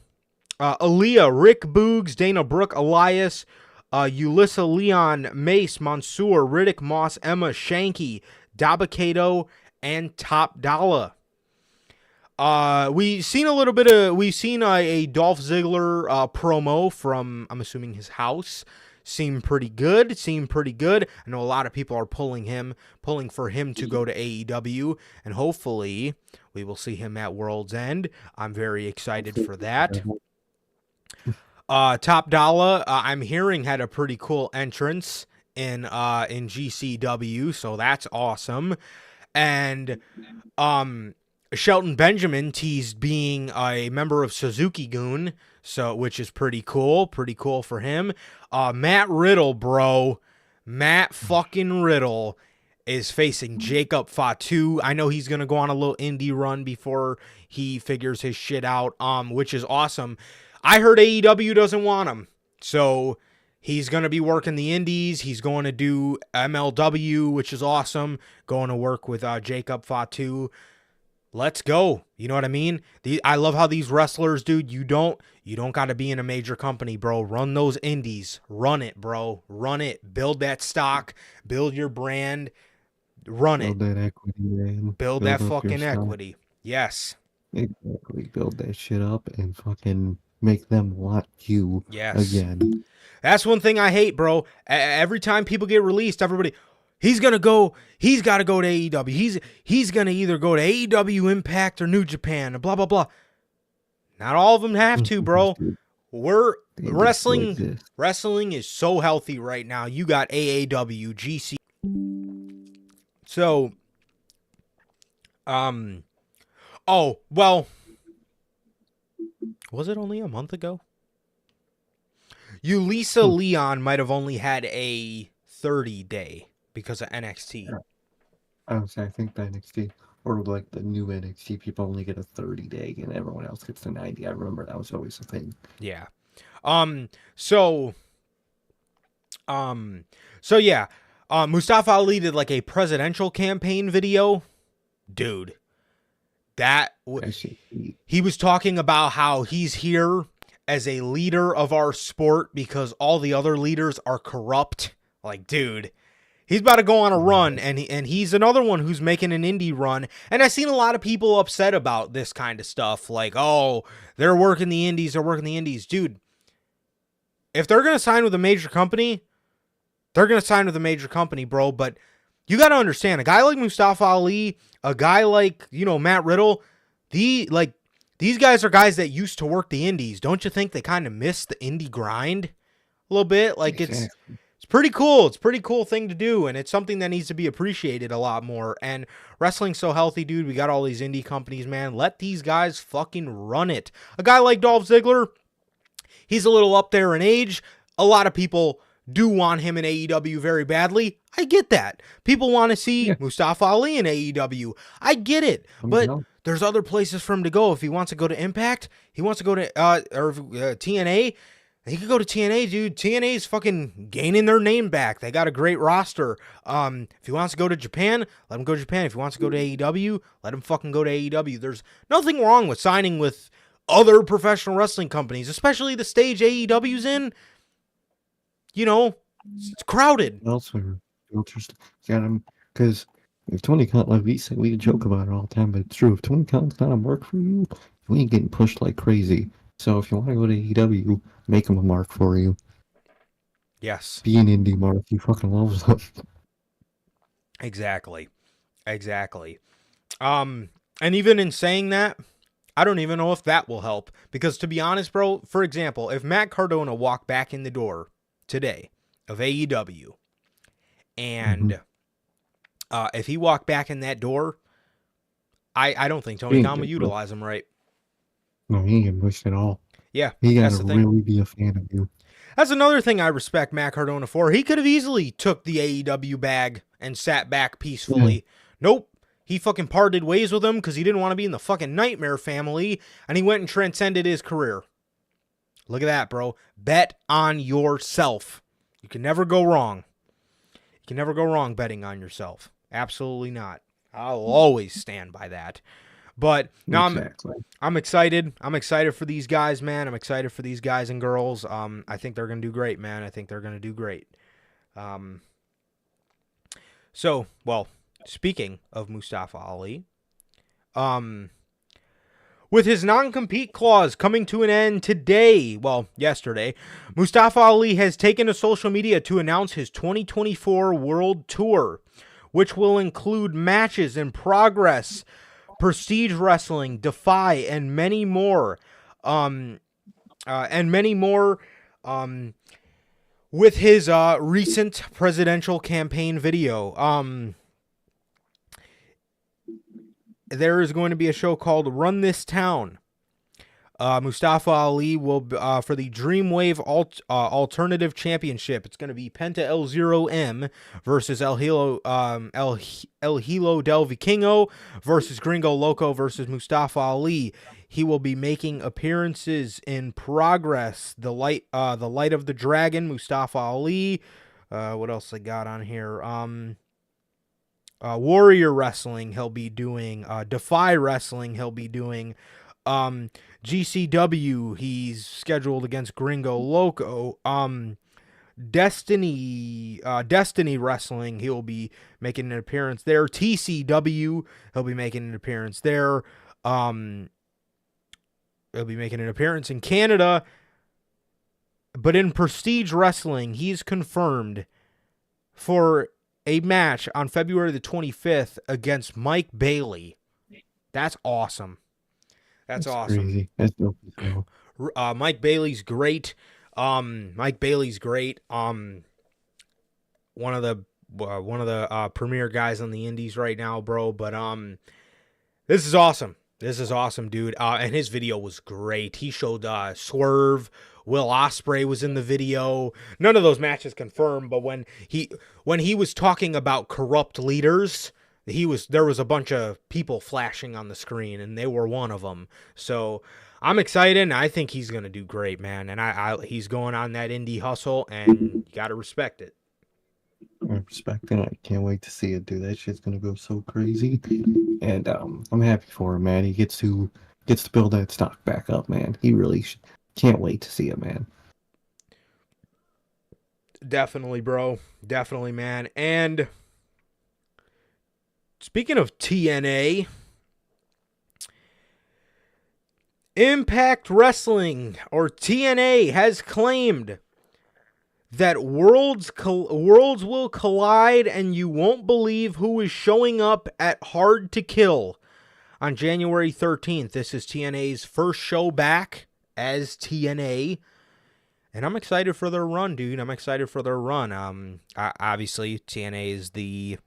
Aaliyah, Rick Boogs, Dana Brooke, Elias, Ulyssa Leon, Mace, Mansoor, Riddick Moss, Emma, Shanky, Dabba-Kato, and Top Dollar. We've seen a Dolph Ziggler promo from, I'm assuming, his house. Seemed pretty good. I know a lot of people are pulling for him to go to AEW, and hopefully we will see him at World's End. I'm very excited for that. Top Dollar, I'm hearing, had a pretty cool entrance in GCW, so that's awesome. And Shelton Benjamin teased being a member of Suzuki Gun, which is pretty cool for him. Matt Riddle, bro. Matt fucking Riddle is facing Jacob Fatu. I know he's going to go on a little indie run before he figures his shit out, which is awesome. I heard AEW doesn't want him, so he's going to be working the indies. He's going to do MLW, which is awesome, going to work with Jacob Fatu. Let's go. You know what I mean? I love how these wrestlers, dude, you don't got to be in a major company, bro. Run those indies. Run it, bro. Run it. Build that stock. Build your brand. Run it. Build that equity, man. Build that fucking equity. Yes. Exactly. Build that shit up and fucking make them want you again. That's one thing I hate, bro. Every time people get released, everybody... He's got to go to AEW. He's going to either go to AEW, Impact, or New Japan, blah, blah, blah. Not all of them have to, bro. Wrestling is so healthy right now. You got AAW, GC. So, was it only a month ago? Ulyssa Leon might have only had a 30-day. Because of NXT. I think the NXT, or like the new NXT, people only get a 30-day and everyone else gets the 90. I remember that was always a thing. Yeah. So yeah. Mustafa Ali did like a presidential campaign video. Dude. He was talking about how he's here as a leader of our sport because all the other leaders are corrupt. Like, dude. He's about to go on a run, and he's another one who's making an indie run. And I've seen a lot of people upset about this kind of stuff. Like, oh, they're working the indies. Dude, if they're going to sign with a major company, they're going to sign with a major company, bro. But you got to understand, a guy like Mustafa Ali, a guy like, Matt Riddle, these guys are guys that used to work the indies. Don't you think they kind of miss the indie grind a little bit? Like, It's pretty cool. It's a pretty cool thing to do, and it's something that needs to be appreciated a lot more. And wrestling's so healthy, dude. We got all these indie companies, man. Let these guys fucking run it. A guy like Dolph Ziggler, he's a little up there in age. A lot of people do want him in AEW very badly. I get that. People want to see Yeah. Mustafa Ali in AEW. I get it. But there's other places for him to go. If he wants to go to Impact, he wants to go to TNA, he could go to TNA, dude. TNA's fucking gaining their name back. They got a great roster. If he wants to go to Japan, let him go to Japan. If he wants to go to AEW, let him fucking go to AEW. There's nothing wrong with signing with other professional wrestling companies, especially the stage AEW's in. You know, it's crowded. Elsewhere, interesting. Because if Tony Khan, like we joke about it all the time, but it's true. If Tony Khan's not on work for you, you ain't getting pushed like crazy. So if you want to go to AEW, make him a mark for you. Yes. Be an indie mark. He fucking loves them. Exactly. And even in saying that, I don't even know if that will help. Because to be honest, bro, for example, if Matt Cardona walked back in the door today of AEW, and if he walked back in that door, I don't think Tony Khan would utilize him right. No, he ain't getting pushed at all. Yeah, he gotta really be a fan of you. That's another thing I respect Matt Cardona for. He could have easily took the AEW bag and sat back peacefully. Yeah. Nope. He fucking parted ways with him because he didn't want to be in the fucking Nightmare family, and he went and transcended his career. Look at that, bro. Bet on yourself. You can never go wrong. You can never go wrong betting on yourself. Absolutely not. I'll always stand by that. But no, exactly. I'm excited. I'm excited for these guys, man. I'm excited for these guys and girls. I think they're going to do great, man. I think they're going to do great. So, well, speaking of Mustafa Ali, with his non-compete clause coming to an end today, well, yesterday, Mustafa Ali has taken to social media to announce his 2024 World Tour, which will include matches in progress, Prestige Wrestling, Defy, and many more. With his recent presidential campaign video. There is going to be a show called Run This Town. Mustafa Ali will for the Dreamwave Alternative Championship. It's going to be Penta L0M versus El Hilo del Vikingo versus Gringo Loco versus Mustafa Ali. He will be making appearances in progress. The Light of the Dragon, Mustafa Ali. What else I got on here? Warrior Wrestling he'll be doing. Defy Wrestling he'll be doing. GCW, he's scheduled against Gringo Loco. Destiny Wrestling, he'll be making an appearance there. TCW, he'll be making an appearance there. He'll be making an appearance in Canada. But in Prestige Wrestling, he's confirmed for a match on February the 25th against Mike Bailey. That's awesome. That's awesome. Crazy. That's dope. Mike Bailey's great. One of the premier guys on the indies right now, bro. But this is awesome. This is awesome, dude. And his video was great. He showed Swerve. Will Ospreay was in the video. None of those matches confirmed, but when he was talking about corrupt leaders, there was a bunch of people flashing on the screen, and they were one of them. So I'm excited, and I think he's gonna do great, man. And he's going on that indie hustle, and you gotta respect it. I respect it. I can't wait to see it, dude. That shit's gonna go so crazy, and I'm happy for him, man. He gets to build that stock back up, man. He really can't wait to see it, man. Definitely, bro. Definitely, man. And speaking of TNA, Impact Wrestling, or TNA, has claimed that worlds will collide and you won't believe who is showing up at Hard to Kill on January 13th. This is TNA's first show back as TNA. And I'm excited for their run, dude. I'm excited for their run. Obviously, TNA is the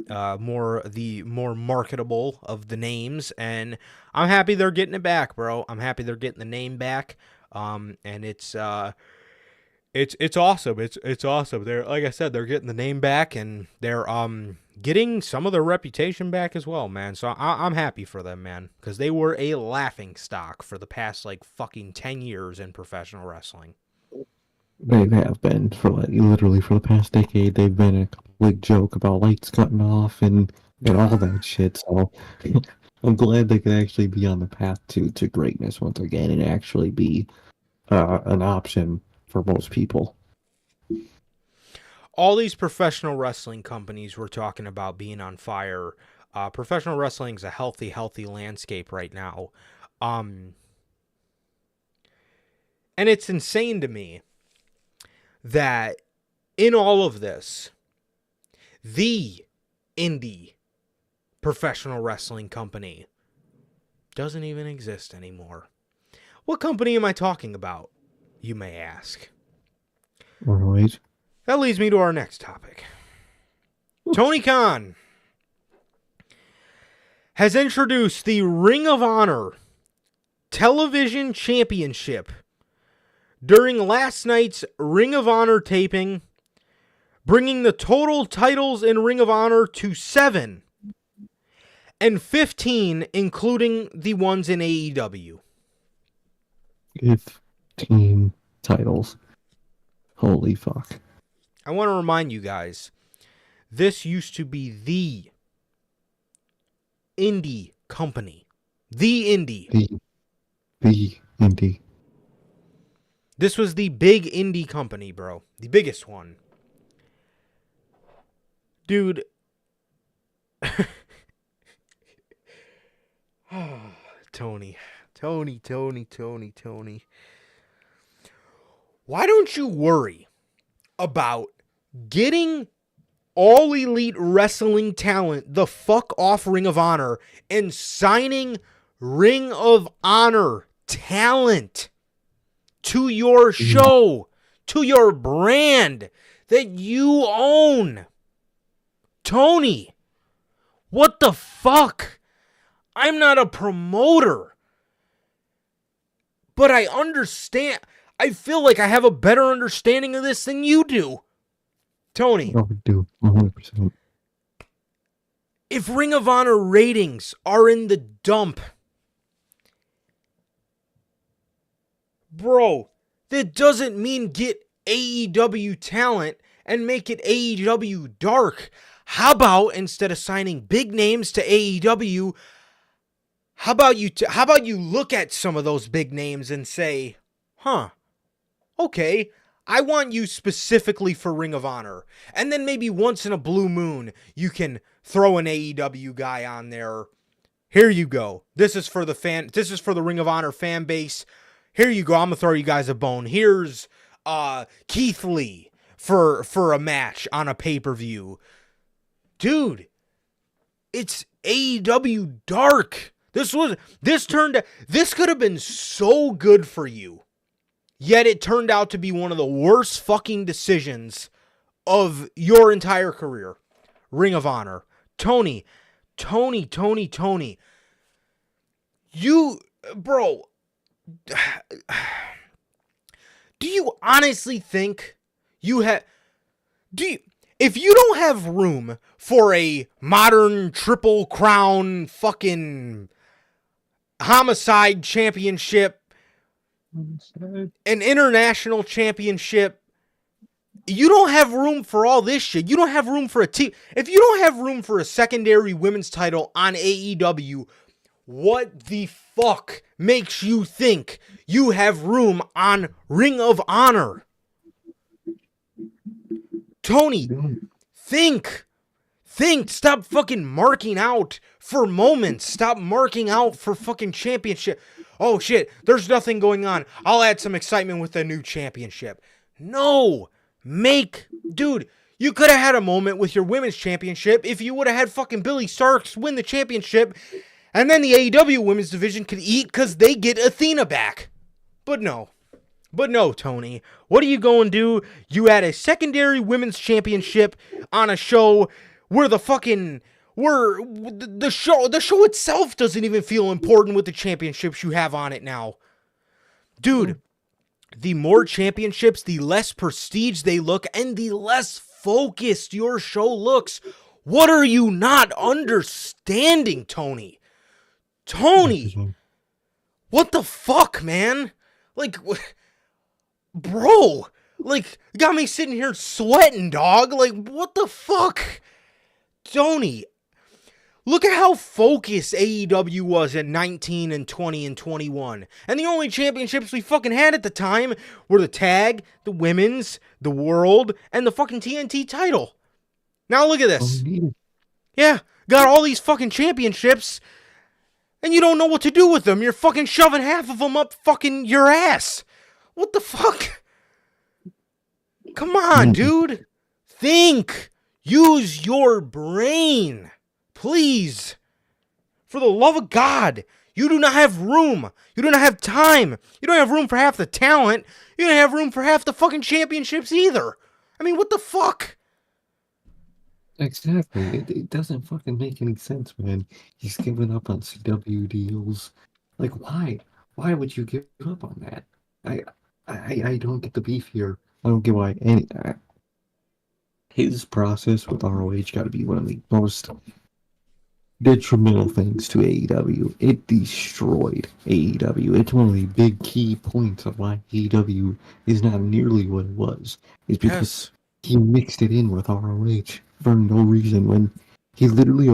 more marketable of the names, and I'm happy they're getting it back, bro. I'm happy they're getting the name back. And it's It's awesome. It's awesome. They're, like I said, they're getting the name back, and they're getting some of their reputation back as well, man. So I'm happy for them, man, because they were a laughing stock for the past like fucking 10 years in professional wrestling. They have been for like literally for the past decade. They've been a complete joke about lights cutting off and all that shit. So I'm glad they can actually be on the path to greatness once again and actually be an option for most people. All these professional wrestling companies we're talking about being on fire. Professional wrestling is a healthy landscape right now. And it's insane to me that in all of this, the indie professional wrestling company doesn't even exist anymore. What company am I talking about, you may ask? All right. That leads me to our next topic. Tony Khan has introduced the Ring of Honor Television Championship during last night's Ring of Honor taping, bringing the total titles in Ring of Honor to 7 and 15, including the ones in AEW. 15 titles. Holy fuck. I want to remind you guys, this used to be the indie company. The indie. The indie. This was the big indie company, bro. The biggest one. Dude. Tony. Why don't you worry about getting all elite wrestling talent the fuck off Ring of Honor and signing Ring of Honor talent to your show, to your brand that you own? Tony, what the fuck? I'm not a promoter, but I understand. I feel like I have a better understanding of this than you do. Tony. Oh, we do. 100%. If Ring of Honor ratings are in the dump, bro, that doesn't mean get AEW talent and make it AEW dark. How about instead of signing big names to AEW, how about you look at some of those big names and say, okay, I want you specifically for Ring of Honor. And then maybe once in a blue moon, you can throw an AEW guy on there. Here you go. This is for the Ring of Honor fan base. Here you go. I'm going to throw you guys a bone. Here's Keith Lee for a match on a pay-per-view. Dude, it's AEW dark. This could have been so good for you. Yet it turned out to be one of the worst fucking decisions of your entire career. Ring of Honor. Tony. You, bro, do you honestly think if you don't have room for a modern Triple Crown fucking Homicide Championship, an international championship, you don't have room for all this shit. You don't have room for if you don't have room for a secondary women's title on AEW, what the fuck makes you think you have room on Ring of Honor? Tony, think. Stop fucking marking out for moments. Stop marking out for fucking championship. Oh shit, there's nothing going on. I'll add some excitement with the new championship. No. Dude, you could have had a moment with your women's championship if you would have had fucking Billy Starks win the championship, and then the AEW women's division could eat because they get Athena back. But no, Tony. What are you going to do? You add a secondary women's championship on a show where the show itself doesn't even feel important with the championships you have on it now. Dude, the more championships, the less prestige they look, and the less focused your show looks. What are you not understanding, Tony? Tony! What the fuck, man? Like, bro, like, you got me sitting here sweating, dog. Like, what the fuck? Tony, look at how focused AEW was at 19 and 20 and 21. And the only championships we fucking had at the time were the tag, the women's, the world, and the fucking TNT title. Now look at this. Yeah, got all these fucking championships, and you don't know what to do with them. You're fucking shoving half of them up fucking your ass. What the fuck? Come on, dude. Think. Use your brain. Please. For the love of God. You do not have room. You do not have time. You don't have room for half the talent. You don't have room for half the fucking championships either. I mean, what the fuck? Exactly. It doesn't fucking make any sense, man. He's giving up on CW deals. Like, why? Why would you give up on that? I don't get the beef here. I don't get why any. His process with ROH got to be one of the most detrimental things to AEW. It destroyed AEW. It's one of the big key points of why AEW is not nearly what it was. Is because he mixed it in with ROH for no reason when he literally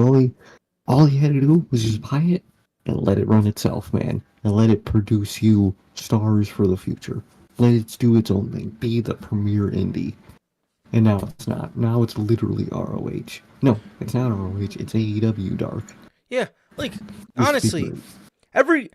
all he had to do was just buy it and let it run itself, man. And let it produce you stars for the future. Let it do its own thing. Be the premier indie. And now it's not. Now it's literally ROH. No, it's not ROH. It's AEW Dark. Yeah, like, honestly, every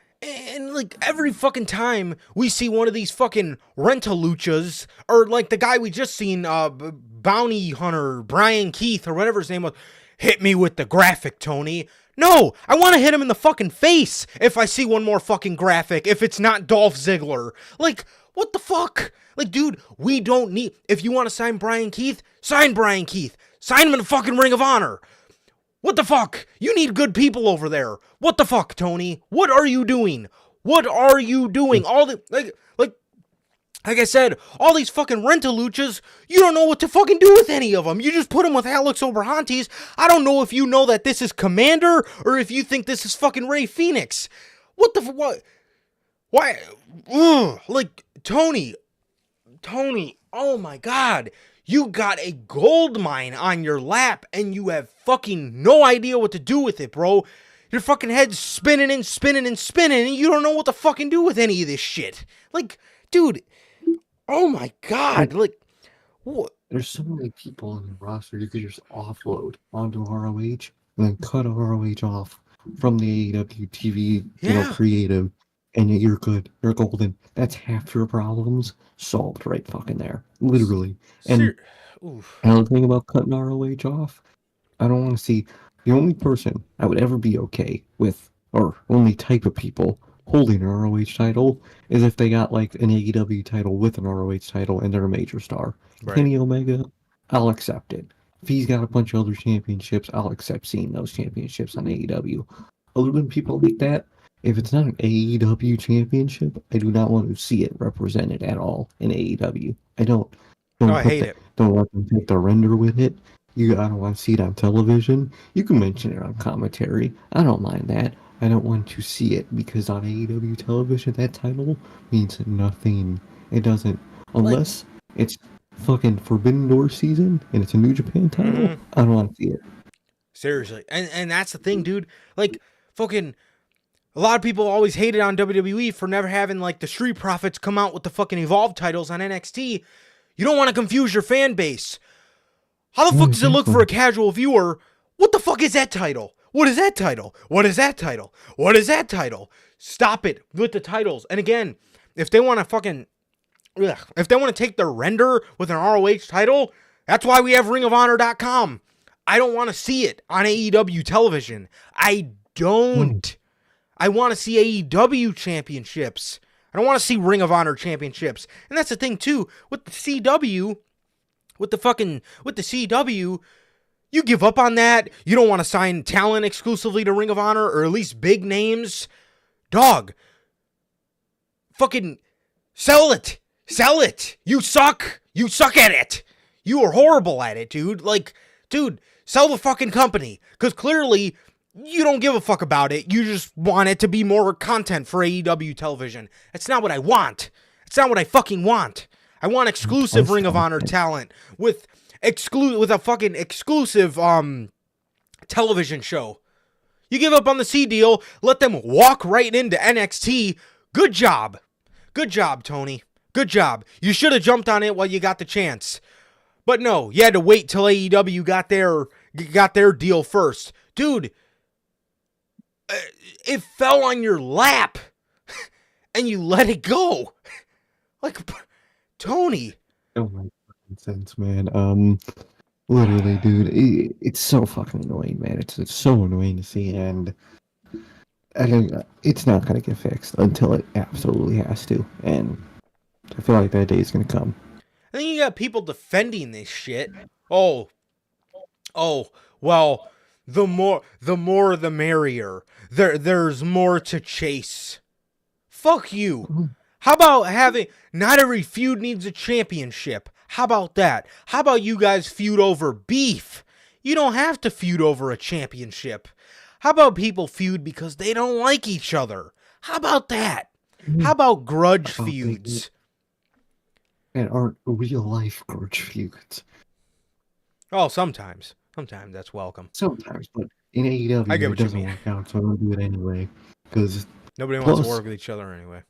fucking time we see one of these fucking rent-a-luchas, or like the guy we just seen, Bounty Hunter, Brian Keith, or whatever his name was, hit me with the graphic, Tony. No, I want to hit him in the fucking face if I see one more fucking graphic, if it's not Dolph Ziggler. Like, what the fuck? Like, dude, we don't need... If you want to sign Brian Keith, sign Brian Keith. Sign him in the fucking Ring of Honor. What the fuck? You need good people over there. What the fuck, Tony? What are you doing? What are you doing? All the... Like I said, all these fucking rent-a-luchas, you don't know what to fucking do with any of them. You just put them with Alex Oberhantes. I don't know if you know that this is Commander or if you think this is fucking Rey Fenix. What the... What? Why? Ugh. Like, Tony, oh my God. You got a gold mine on your lap and you have fucking no idea what to do with it, bro. Your fucking head's spinning and spinning and spinning and you don't know what to fucking do with any of this shit. Like, dude, oh my God. Like, what? There's so many people on the roster you could just offload onto ROH and then cut ROH off from the AEW TV, creative. And you're good. You're golden. That's half your problems solved right fucking there. Literally. And another thing about cutting ROH off, I don't want to see... The only person I would ever be okay with, or only type of people holding an ROH title, is if they got like an AEW title with an ROH title and they're a major star. Right. Kenny Omega, I'll accept it. If he's got a bunch of other championships, I'll accept seeing those championships on AEW. Other than people like that, if it's not an AEW championship, I do not want to see it represented at all in AEW. I don't I hate it. Don't let them take the render with it. I don't want to see it on television. You can mention it on commentary. I don't mind that. I don't want to see it because on AEW television, that title means nothing. It doesn't. Unless it's fucking Forbidden Door season and it's a New Japan title, I don't want to see it. Seriously. And that's the thing, dude. Like, fucking... A lot of people always hated on WWE for never having, like, the Street Profits come out with the fucking Evolve titles on NXT. You don't want to confuse your fan base. How the fuck does it look for a casual viewer? What the fuck is that title? What is that title? What is that title? What is that title? Stop it with the titles. And again, if they want to fucking... if they want to take their render with an ROH title, that's why we have ringofhonor.com. I don't want to see it on AEW television. I don't. I want to see AEW championships. I don't want to see Ring of Honor championships. And that's the thing too, with the CW, with the CW, you give up on that. You don't want to sign talent exclusively to Ring of Honor, or at least big names. Dog. Fucking sell it. Sell it. You suck. You suck at it. You are horrible at it, dude. Like, dude, sell the fucking company. Because clearly, you don't give a fuck about it. You just want it to be more content for AEW television. That's not what I want. It's not what I fucking want. I want exclusive Ring of Honor talent with a fucking exclusive television show. You give up on the C deal, let them walk right into NXT. Good job. Good job, Tony. Good job. You should have jumped on it while you got the chance. But no, you had to wait till AEW got their deal first. Dude, it fell on your lap and you let it go. Like, Tony. Oh my fucking sense, man. Literally, dude, it's so fucking annoying, man. It's so annoying to see, and it's not gonna get fixed until it absolutely has to. And I feel like that day is gonna come. I think you got people defending this shit. Oh, well, the more the merrier. There's more to chase. Fuck you. How about having, not every feud needs a championship. How about that? How about you guys feud over beef? You don't have to feud over a championship. How about people feud because they don't like each other? How about that? How about grudge feuds? And aren't real life grudge feuds. Oh, sometimes. Sometimes that's welcome. Sometimes, but in AEW, it doesn't work out, so I don't do it anyway. Because nobody wants to work with each other anyway.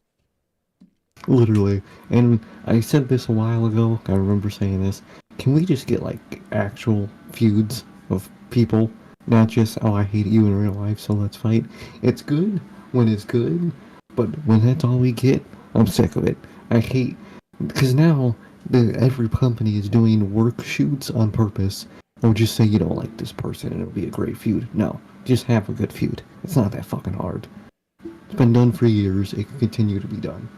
Literally. And I said this a while ago. I remember saying this. Can we just get, like, actual feuds of people? Not just, oh, I hate you in real life, so let's fight. It's good when it's good, but when that's all we get, I'm sick of it. I hate... Because now, every company is doing work shoots on purpose. Or just say you don't like this person and it'll be a great feud. No. Just have a good feud. It's not that fucking hard. It's been done for years. It can continue to be done.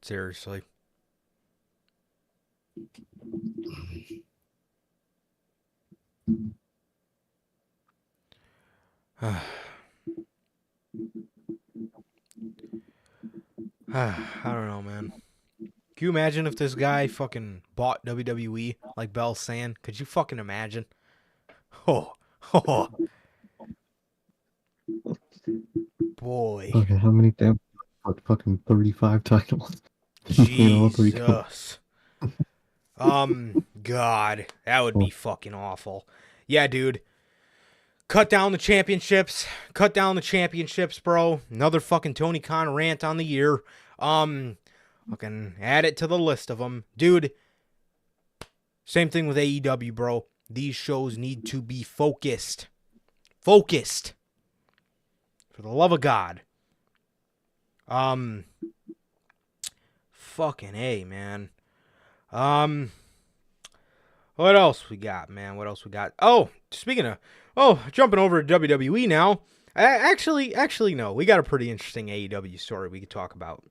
Seriously. I don't know, man. Can you imagine if this guy fucking bought WWE like Bell's saying? Could you fucking imagine? Oh. Boy. Okay, how many times? Fucking 35 titles. Jesus. God, that would be fucking awful. Yeah, dude. Cut down the championships. Cut down the championships, bro. Another fucking Tony Khan rant on the year. Fucking add it to the list of them. Dude, same thing with AEW, bro. These shows need to be focused. Focused. For the love of God. Fucking A, man. What else we got, man? What else we got? Oh, speaking of... Oh, jumping over to WWE now. Actually, no. We got a pretty interesting AEW story we could talk about.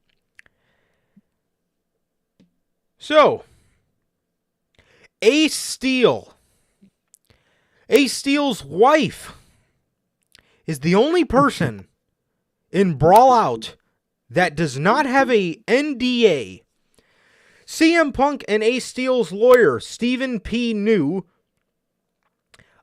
So, Ace Steel. Ace Steel's wife is the only person in Brawl Out that does not have a NDA. CM Punk and Ace Steel's lawyer, Stephen P. New,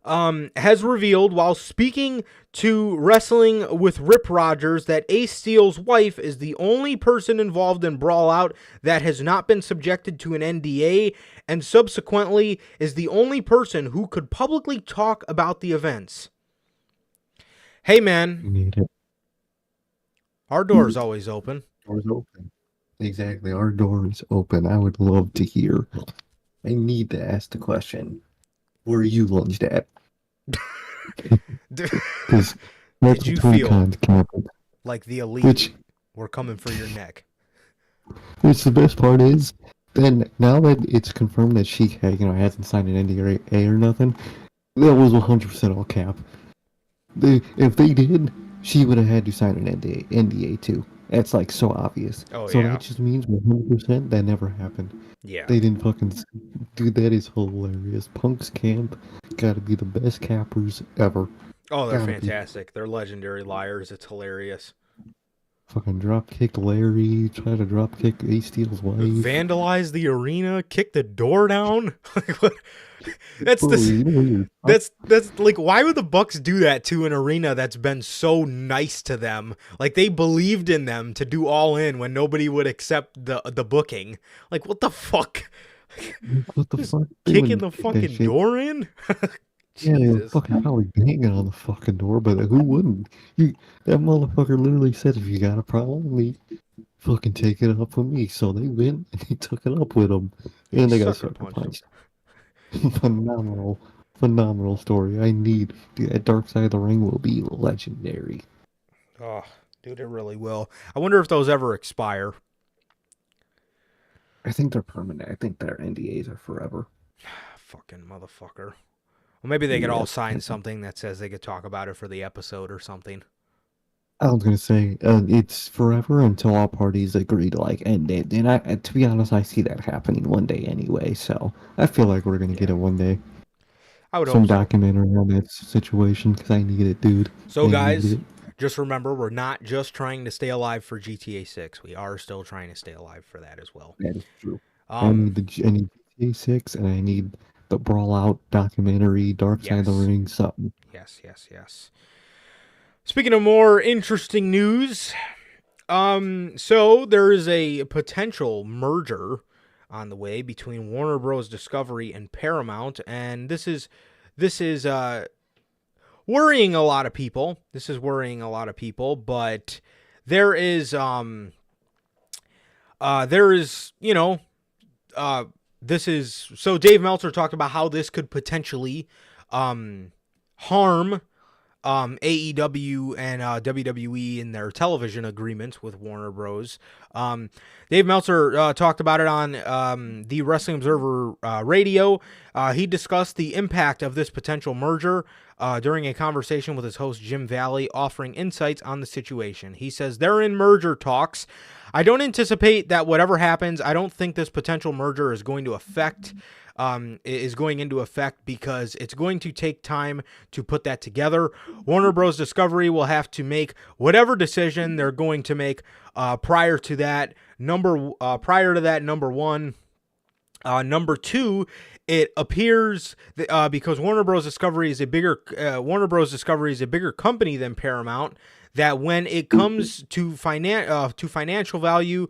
has revealed while speaking to Wrestling with Rip Rogers that Ace Steel's wife is the only person involved in Brawl Out that has not been subjected to an NDA, and subsequently is the only person who could publicly talk about the events. Hey, man. Our door is always open. Door's open. Exactly. Our door is open. I would love to hear. I need to ask the question. Where are you lunged at? Because did you feel like the elite were coming for your neck? Which the best part is, then now that it's confirmed that she hasn't signed an NDA or nothing, that was 100% all cap. If they did, she would have had to sign an NDA too. That's like so obvious. Oh, so yeah. that just means 100% that never happened. Yeah. They didn't fucking... Dude, that is hilarious. Punk's camp gotta be the best cappers ever. Oh, they're fantastic. They're legendary liars. It's hilarious. fucking drop kicked Larry, tried to drop kick Ace Steel's wife. Vandalize the arena, kick the door down. Like, what? That's Bro, the you know you're that's like, why would the Bucks do that to an arena that's been so nice to them? Like, they believed in them to do All In when nobody would accept the booking. Like, what the fuck? what the Just fuck? They kicking wouldn't the kick that fucking shit. door in? Yeah, they were Jesus. fucking probably banging on the fucking door, but who wouldn't? That motherfucker literally said, if you got a problem with me, fucking take it up with me. So they went and they took it up with him. He And they got sucker sucker punched him. punched. Phenomenal, phenomenal story. Dude, that Dark Side of the Ring will be legendary. Oh, dude, it really will. I wonder if those ever expire. I think they're permanent. I think their NDAs are forever. Fucking motherfucker. Well, maybe they could all Yeah. sign something that says they could talk about it for the episode or something. I was gonna say, it's forever until all parties agree to like end it. And to be honest, I see that happening one day anyway. So I feel like we're gonna get Yeah. it one day. I would Some hope so. documentary on that situation because I need it, dude. So, I guys, need it. just remember, we're not just trying to stay alive for GTA 6. We are still trying to stay alive for that as well. That is true. I need GTA 6 and I need the Brawl Out documentary, Dark Side of the Yes. Ring, something. Yes. Speaking of more interesting news, so there is a potential merger on the way between Warner Bros. Discovery and Paramount, and this is worrying a lot of people. But there is this is, so Dave Meltzer talked about how this could potentially harm AEW and WWE in their television agreements with Warner Bros. Dave Meltzer talked about it on the Wrestling Observer Radio. He discussed the impact of this potential merger during a conversation with his host Jim Valley, offering insights on the situation. He says they're in merger talks. I don't anticipate that whatever happens, I don't think this potential merger is going to affect is going into effect because it's going to take time to put that together. Warner Bros. Discovery will have to make whatever decision they're going to make prior to that. Number one. Number two, it appears that, because Warner Bros. Discovery is a bigger company than Paramount, that when it comes to financial value,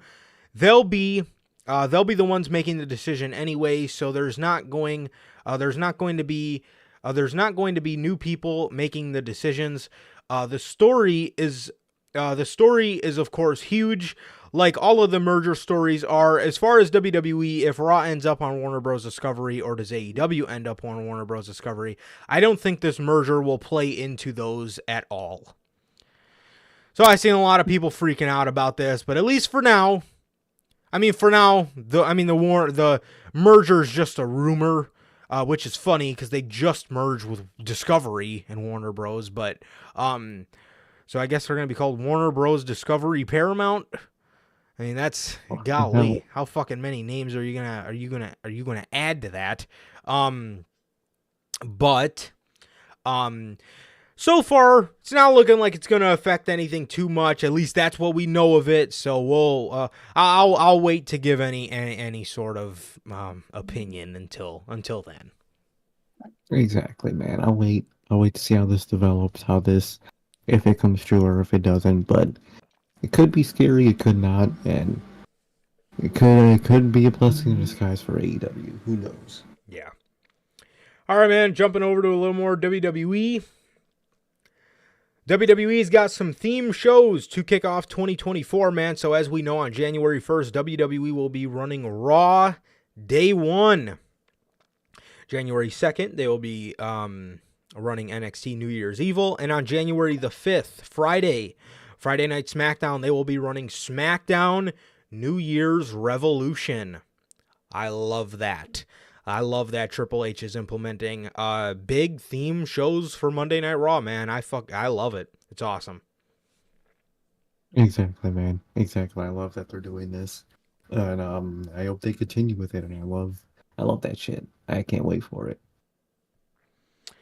they'll be the ones making the decision anyway. So there's not going to be new people making the decisions. The story is of course huge, like all of the merger stories are. As far as WWE, if Raw ends up on Warner Bros. Discovery, or does AEW end up on Warner Bros. Discovery, I don't think this merger will play into those at all. So I've seen a lot of people freaking out about this, but at least for now, the merger is just a rumor, which is funny because they just merged with Discovery and Warner Bros. But so I guess they're gonna be called Warner Bros. Discovery Paramount. I mean, that's golly, how fucking many names are you gonna add to that? So far, it's not looking like it's going to affect anything too much. At least that's what we know of it. So I'll wait to give any sort of opinion until then. Exactly, man. I'll wait to see how this develops, if it comes true or if it doesn't. But it could be scary, it could not, and it could be a blessing in disguise for AEW. Who knows? Yeah. All right, man. Jumping over to a little more WWE. WWE's got some theme shows to kick off 2024, man. So as we know, on January 1st, WWE will be running Raw Day 1. January 2nd, they will be running NXT New Year's Evil. And on January the 5th, Friday Night SmackDown, they will be running SmackDown New Year's Revolution. I love that. I love that Triple H is implementing big theme shows for Monday Night Raw, man. I love it. It's awesome. Exactly, man. Exactly. I love that they're doing this, and I hope they continue with it. And I love that shit. I can't wait for it.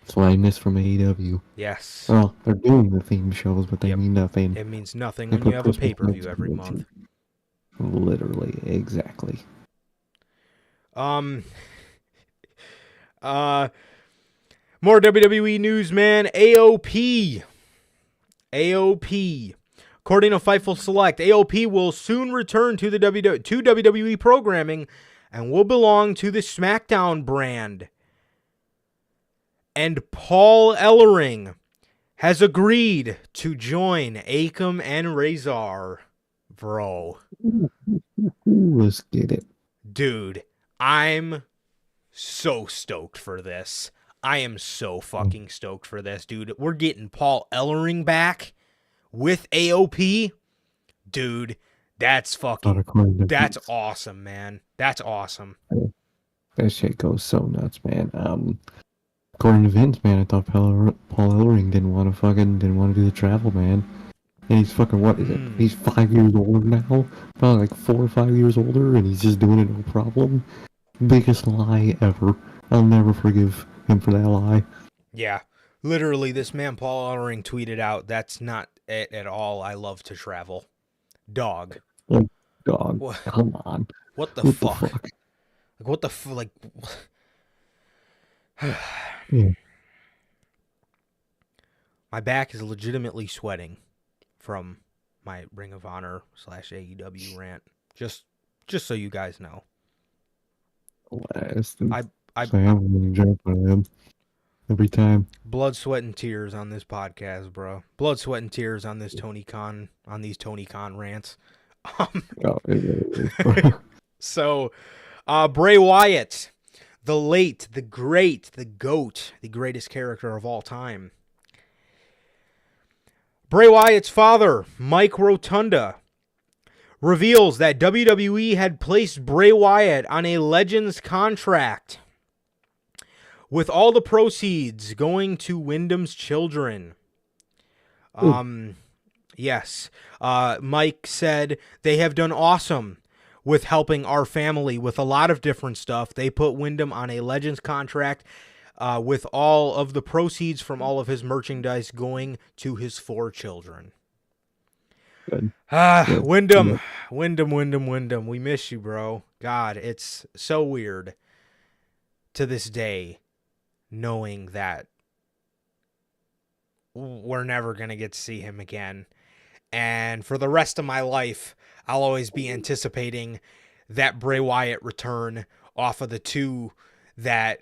That's what I miss from AEW. Yes. Well, they're doing the theme shows, but they Yep. mean nothing. It means nothing They when you put have a Christmas pay-per-view lights every into month. it. Literally, exactly. More WWE news, man. AOP. According to Fightful Select, AOP will soon return to WWE programming and will belong to the SmackDown brand. And Paul Ellering has agreed to join Akam and Razor. Bro. Let's get it. Dude, I'm so stoked for this. I am so fucking stoked for this, dude. We're getting Paul Ellering back with AOP. Dude, that's awesome, man. That's awesome. That shit goes so nuts, man. According to Vince, man, I thought Paul Ellering didn't want to do the travel, man. And he's fucking, what is it? He's 5 years older now? Probably like 4 or 5 years older, and he's just doing it no problem. Biggest lie ever. I'll never forgive him for that lie. Yeah. Literally, this man, Paul Ellering, tweeted out, "That's not it at all. I love to travel." Dog. Like, dog, What? come on. What the What fuck? the fuck? Like, what the like... Yeah. My back is legitimately sweating from my Ring of Honor / AEW rant. Just so you guys know. I'm really jumping on him every time. Blood, sweat, and tears on this podcast, bro. Blood, sweat, and tears on this Tony Khan rants. Oh, it is. So, Bray Wyatt, the late, the great, the GOAT, the greatest character of all time. Bray Wyatt's father, Mike Rotunda, reveals that WWE had placed Bray Wyatt on a Legends contract, with all the proceeds going to Wyndham's children. Yes. Mike said, "They have done awesome with helping our family with a lot of different stuff. They put Wyndham on a Legends contract with all of the proceeds from all of his merchandise going to his 4 children." Good. Wyndham. We miss you, bro. God, it's so weird to this day knowing that we're never going to get to see him again. And for the rest of my life, I'll always be anticipating that Bray Wyatt return off of the 2 that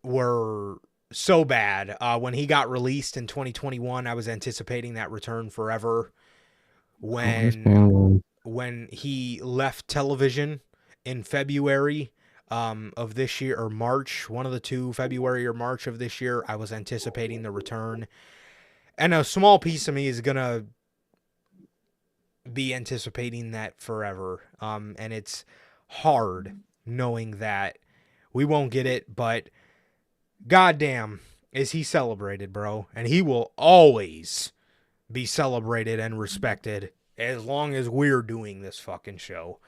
were so bad. When he got released in 2021, I was anticipating that return forever. When he left television in February of this year, or March, one of the 2, February or March of this year, I was anticipating the return. And a small piece of me is going to be anticipating that forever. And it's hard knowing that we won't get it, but goddamn, is he celebrated, bro. And he will always be celebrated and respected as long as we're doing this fucking show.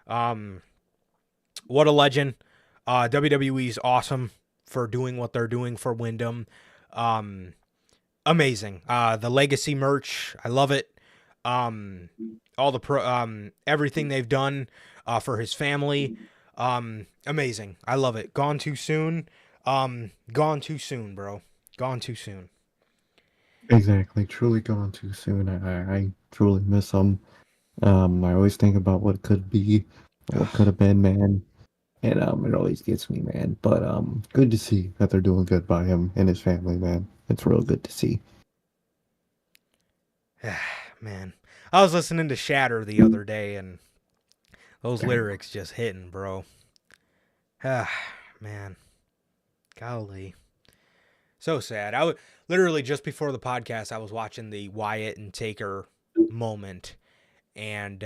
What a legend. WWE's awesome for doing what they're doing for Wyndham. Amazing. The legacy merch, I love it. All the everything they've done for his family, amazing. I love it. Gone too soon. Gone too soon, bro. Gone too soon. Exactly. Truly gone too soon. I truly miss him. I always think about what could be, what could have been, man. And it always gets me, man. But good to see that they're doing good by him and his family, man. It's real good to see. Man, I was listening to Shatter the other day, and those lyrics just hitting, bro. Man, golly, so sad. I would literally just before the podcast, I was watching the Wyatt and Taker moment, and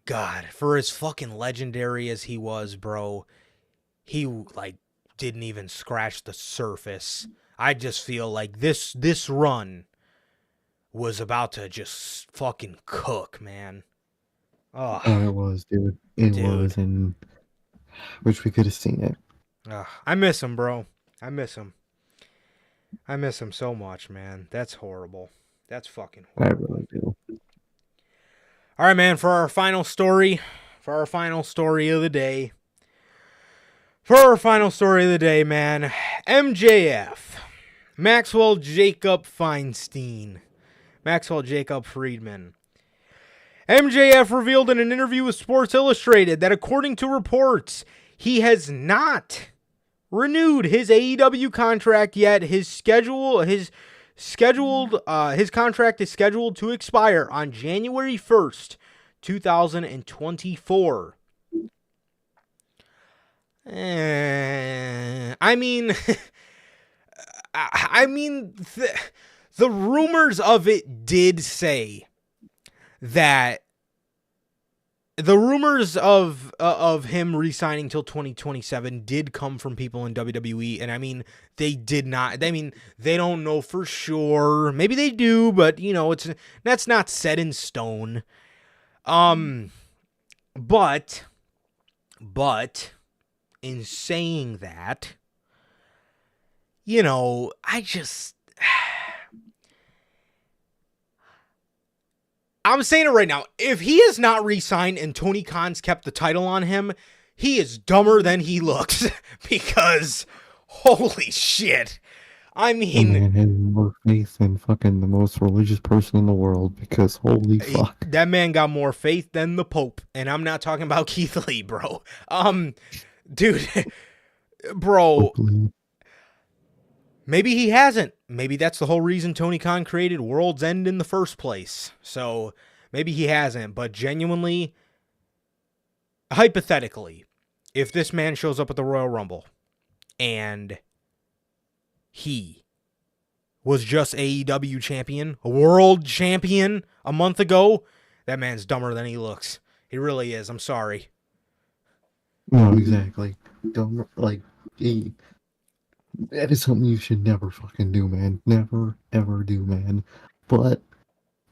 God, for as fucking legendary as he was, bro, he like didn't even scratch the surface. I just feel like this run was about to just fucking cook, man. Oh, it was, dude. It was, and wish we could have seen it. I miss him, bro. I miss him. I miss him so much, man. That's horrible. That's fucking horrible. I really do. All right, man, for our final story of the day. Man, MJF. Maxwell Jacob Friedman. MJF revealed in an interview with Sports Illustrated that according to reports, he has not renewed his AEW contract yet. His contract is scheduled to expire on January 1st, 2024. The rumors of it did say that the rumors of him re-signing till 2027 did come from people in WWE, and I mean, they did not. I mean, they don't know for sure. Maybe they do, but you know, that's not set in stone. But in saying that, you know, I'm saying it right now. If he is not re-signed and Tony Khan's kept the title on him, he is dumber than he looks. Because, holy shit. I mean... That man has more faith than fucking the most religious person in the world. Because, holy fuck. That man got more faith than the Pope. And I'm not talking about Keith Lee, bro. Dude, bro... Maybe he hasn't. Maybe that's the whole reason Tony Khan created World's End in the first place. So maybe he hasn't. But genuinely, hypothetically, if this man shows up at the Royal Rumble and he was just AEW champion, a world champion a month ago, that man's dumber than he looks. He really is. I'm sorry. No, exactly. Don't, that is something you should never fucking do, man. Never, ever do, man. But,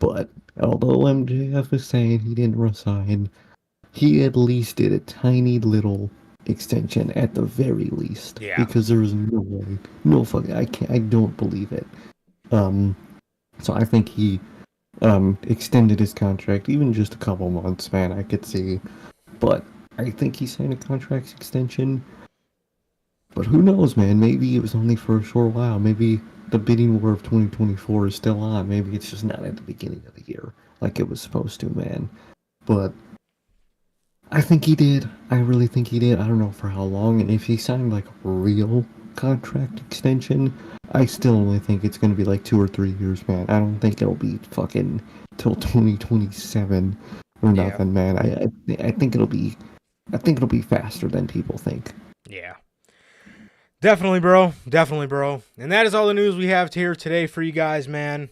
although MJF is saying he didn't resign, he at least did a tiny little extension at the very least. Yeah. Because there was no way, I don't believe it. So I think he, extended his contract, even just a couple months, man, I could see. But I think he signed a contract extension. But who knows, man? Maybe it was only for a short while. Maybe the bidding war of 2024 is still on. Maybe it's just not at the beginning of the year like it was supposed to, man. But I think he did. I really think he did. I don't know for how long. And if he signed like a real contract extension, I still only think it's going to be like 2 or 3 years, man. I don't think it'll be fucking till 2027 or nothing, man. I think it'll be faster than people think. Yeah. Definitely, bro. And that is all the news we have here today for you guys, man.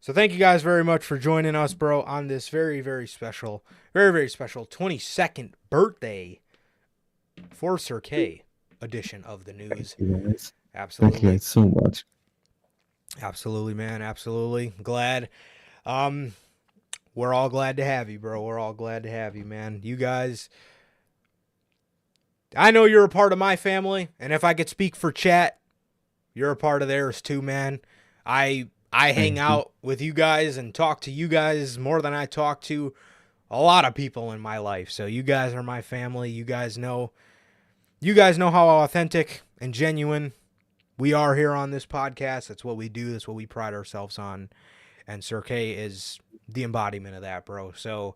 So thank you guys very much for joining us, bro, on this very, very special 22nd birthday for Sir K edition of the news. Thank you guys. Absolutely. Thank you guys so much. Absolutely, man. Absolutely. Glad. We're all glad to have you, bro. We're all glad to have you, man. You guys... I know you're a part of my family, and if I could speak for chat, you're a part of theirs too, man. I hang out with you guys and talk to you guys more than I talk to a lot of people in my life. So you guys are my family. You guys know how authentic and genuine we are here on this podcast. That's what we do. That's what we pride ourselves on. And Sir K is the embodiment of that, bro. So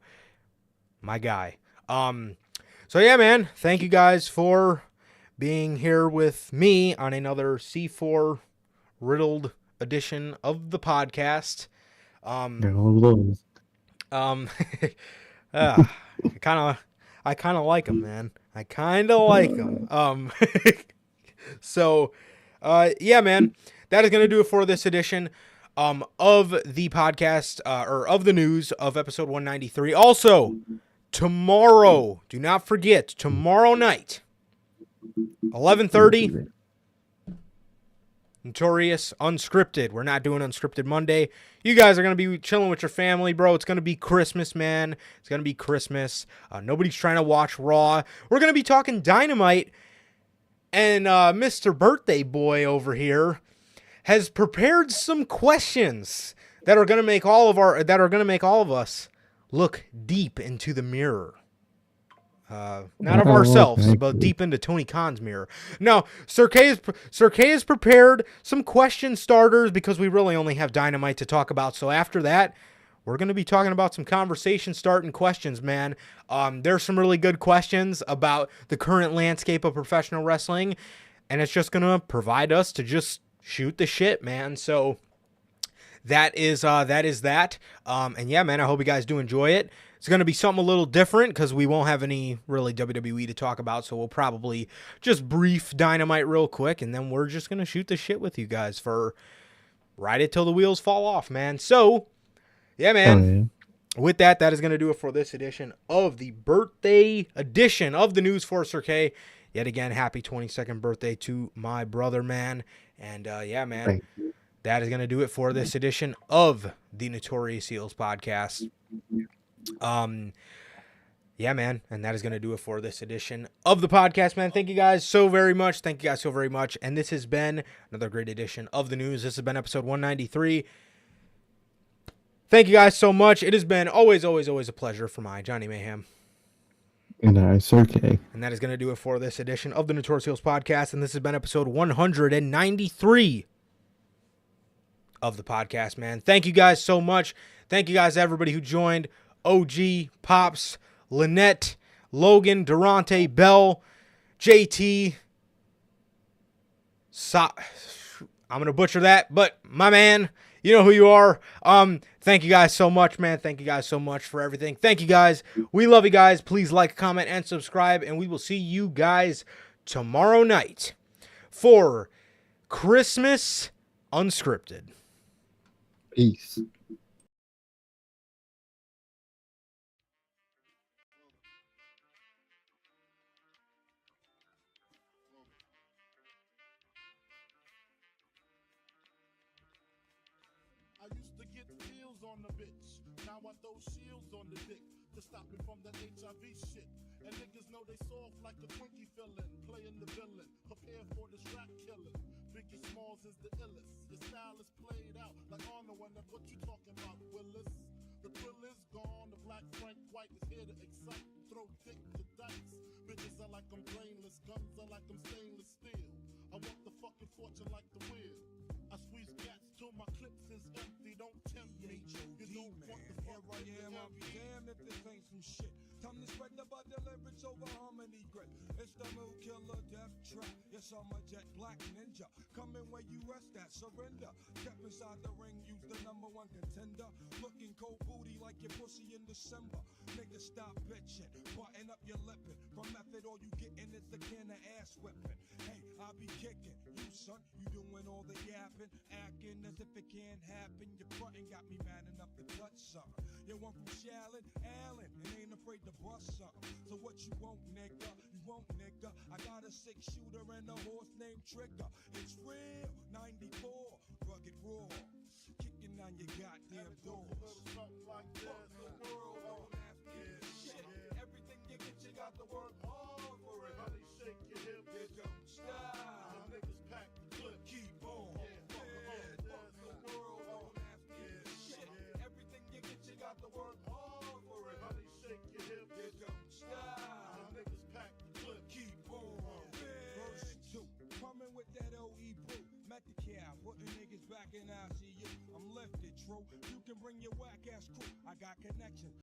my guy. So yeah, man, thank you guys for being here with me on another C4 riddled edition of the podcast. I kind of like him, man. I kind of like him. So, yeah, man, that is going to do it for this edition of the podcast, or of the news of episode 193. Also, tomorrow, do not forget, tomorrow night, 11:30, Notorious Unscripted. We're not doing Unscripted Monday. You guys are going to be chilling with your family, bro. It's going to be Christmas, man. It's going to be Christmas. Nobody's trying to watch Raw. We're going to be talking Dynamite And Mr. Birthday Boy over here has prepared some questions that are going to make all of us look deep into the mirror. Not of ourselves, okay. but deep into Tony Khan's mirror. No, Sir K has prepared some question starters because we really only have Dynamite to talk about. So after that, we're going to be talking about some conversation starting questions, man. There's some really good questions about the current landscape of professional wrestling, and it's just going to provide us to just shoot the shit, man. So that is that. And yeah, man, I hope you guys do enjoy it. It's going to be something a little different because we won't have any really WWE to talk about, so we'll probably just brief Dynamite real quick, and then we're just going to shoot the shit with you guys for ride it till the wheels fall off, man. So, yeah, man. With that is going to do it for this edition of the birthday edition of the News for Sir K. Yet again, happy 22nd birthday to my brother, man. And yeah, man, that is going to do it for this edition of the Notorious Heels podcast. Yeah, man, and that is going to do it for this edition of the podcast, man. Thank you guys so very much. And this has been another great edition of the news. This has been episode 193. Thank you guys so much. It has been always a pleasure for my Johnny Mayhem. And I, Sir K. And that is going to do it for this edition of the Notorious Heels podcast. And this has been episode 193 of the podcast, man. Thank you guys so much. Thank you guys, everybody who joined. OG, Pops, Lynette, Logan, Durante, Bell, JT. I'm going to butcher that, but my man, you know who you are. Thank you guys so much, man. Thank you guys so much for everything. Thank you guys. We love you guys. Please like, comment, and subscribe, and we will see you guys tomorrow night for Christmas Unscripted. Peace. I used to get deals on the bitch. Now I throw shields on the dick to stop me from that HIV shit. And niggas know they soft like a Twinkie fillin', playing the villain, prepare for this rap killing. Biggie Smalls is the illest. Your style is played out like Arnold when what you talking about, Willis? The thrill is gone. The black Frank White is here to excite. Throw dick to dice. Bitches are like I'm brainless. Guns are like I'm stainless steel. I want the fucking fortune like the wheel. I squeeze gats till my clips is empty. Don't tempt me. You don't want the fuck with the I'll be damned if this ain't some shit. Time to spread the bud leverage over harmony grip. It's the mood killer death trap. Yes, I'm a jet black ninja. Coming where you rest at, surrender. Step inside the ring, use the number one contender. Looking cold booty like your pussy in December. Nigga, stop bitching. Button up your lippin'. From method, all you gettin' is a can of ass whipping. Hey, I'll be kicking. You son, you doing all the yapping. Acting as if it can't happen. Your frontin' got me mad enough to touch something. You want from Shallon, Allen, and ain't afraid to bust something. So what you want, nigga? You want, nigga? I got a 6-shooter and a horse named Trigger. It's real, 94, rugged raw. Kicking on your goddamn doors. something like this. The world don't have to give shit. Everything you get, you got to work hard for it. Honey, shake your hips. You don't stop. My niggas pack the clip. Keep on. The world don't have to give shit. Everything you get, you got to work hard for it. Honey, shake your hips. You don't stop. My niggas pack the clip. Keep on. Verse 2. Coming with that OE brew. Met the cow, putting niggas back in ICU. I'm lifted, true. You can bring your whack ass crew. I got connections.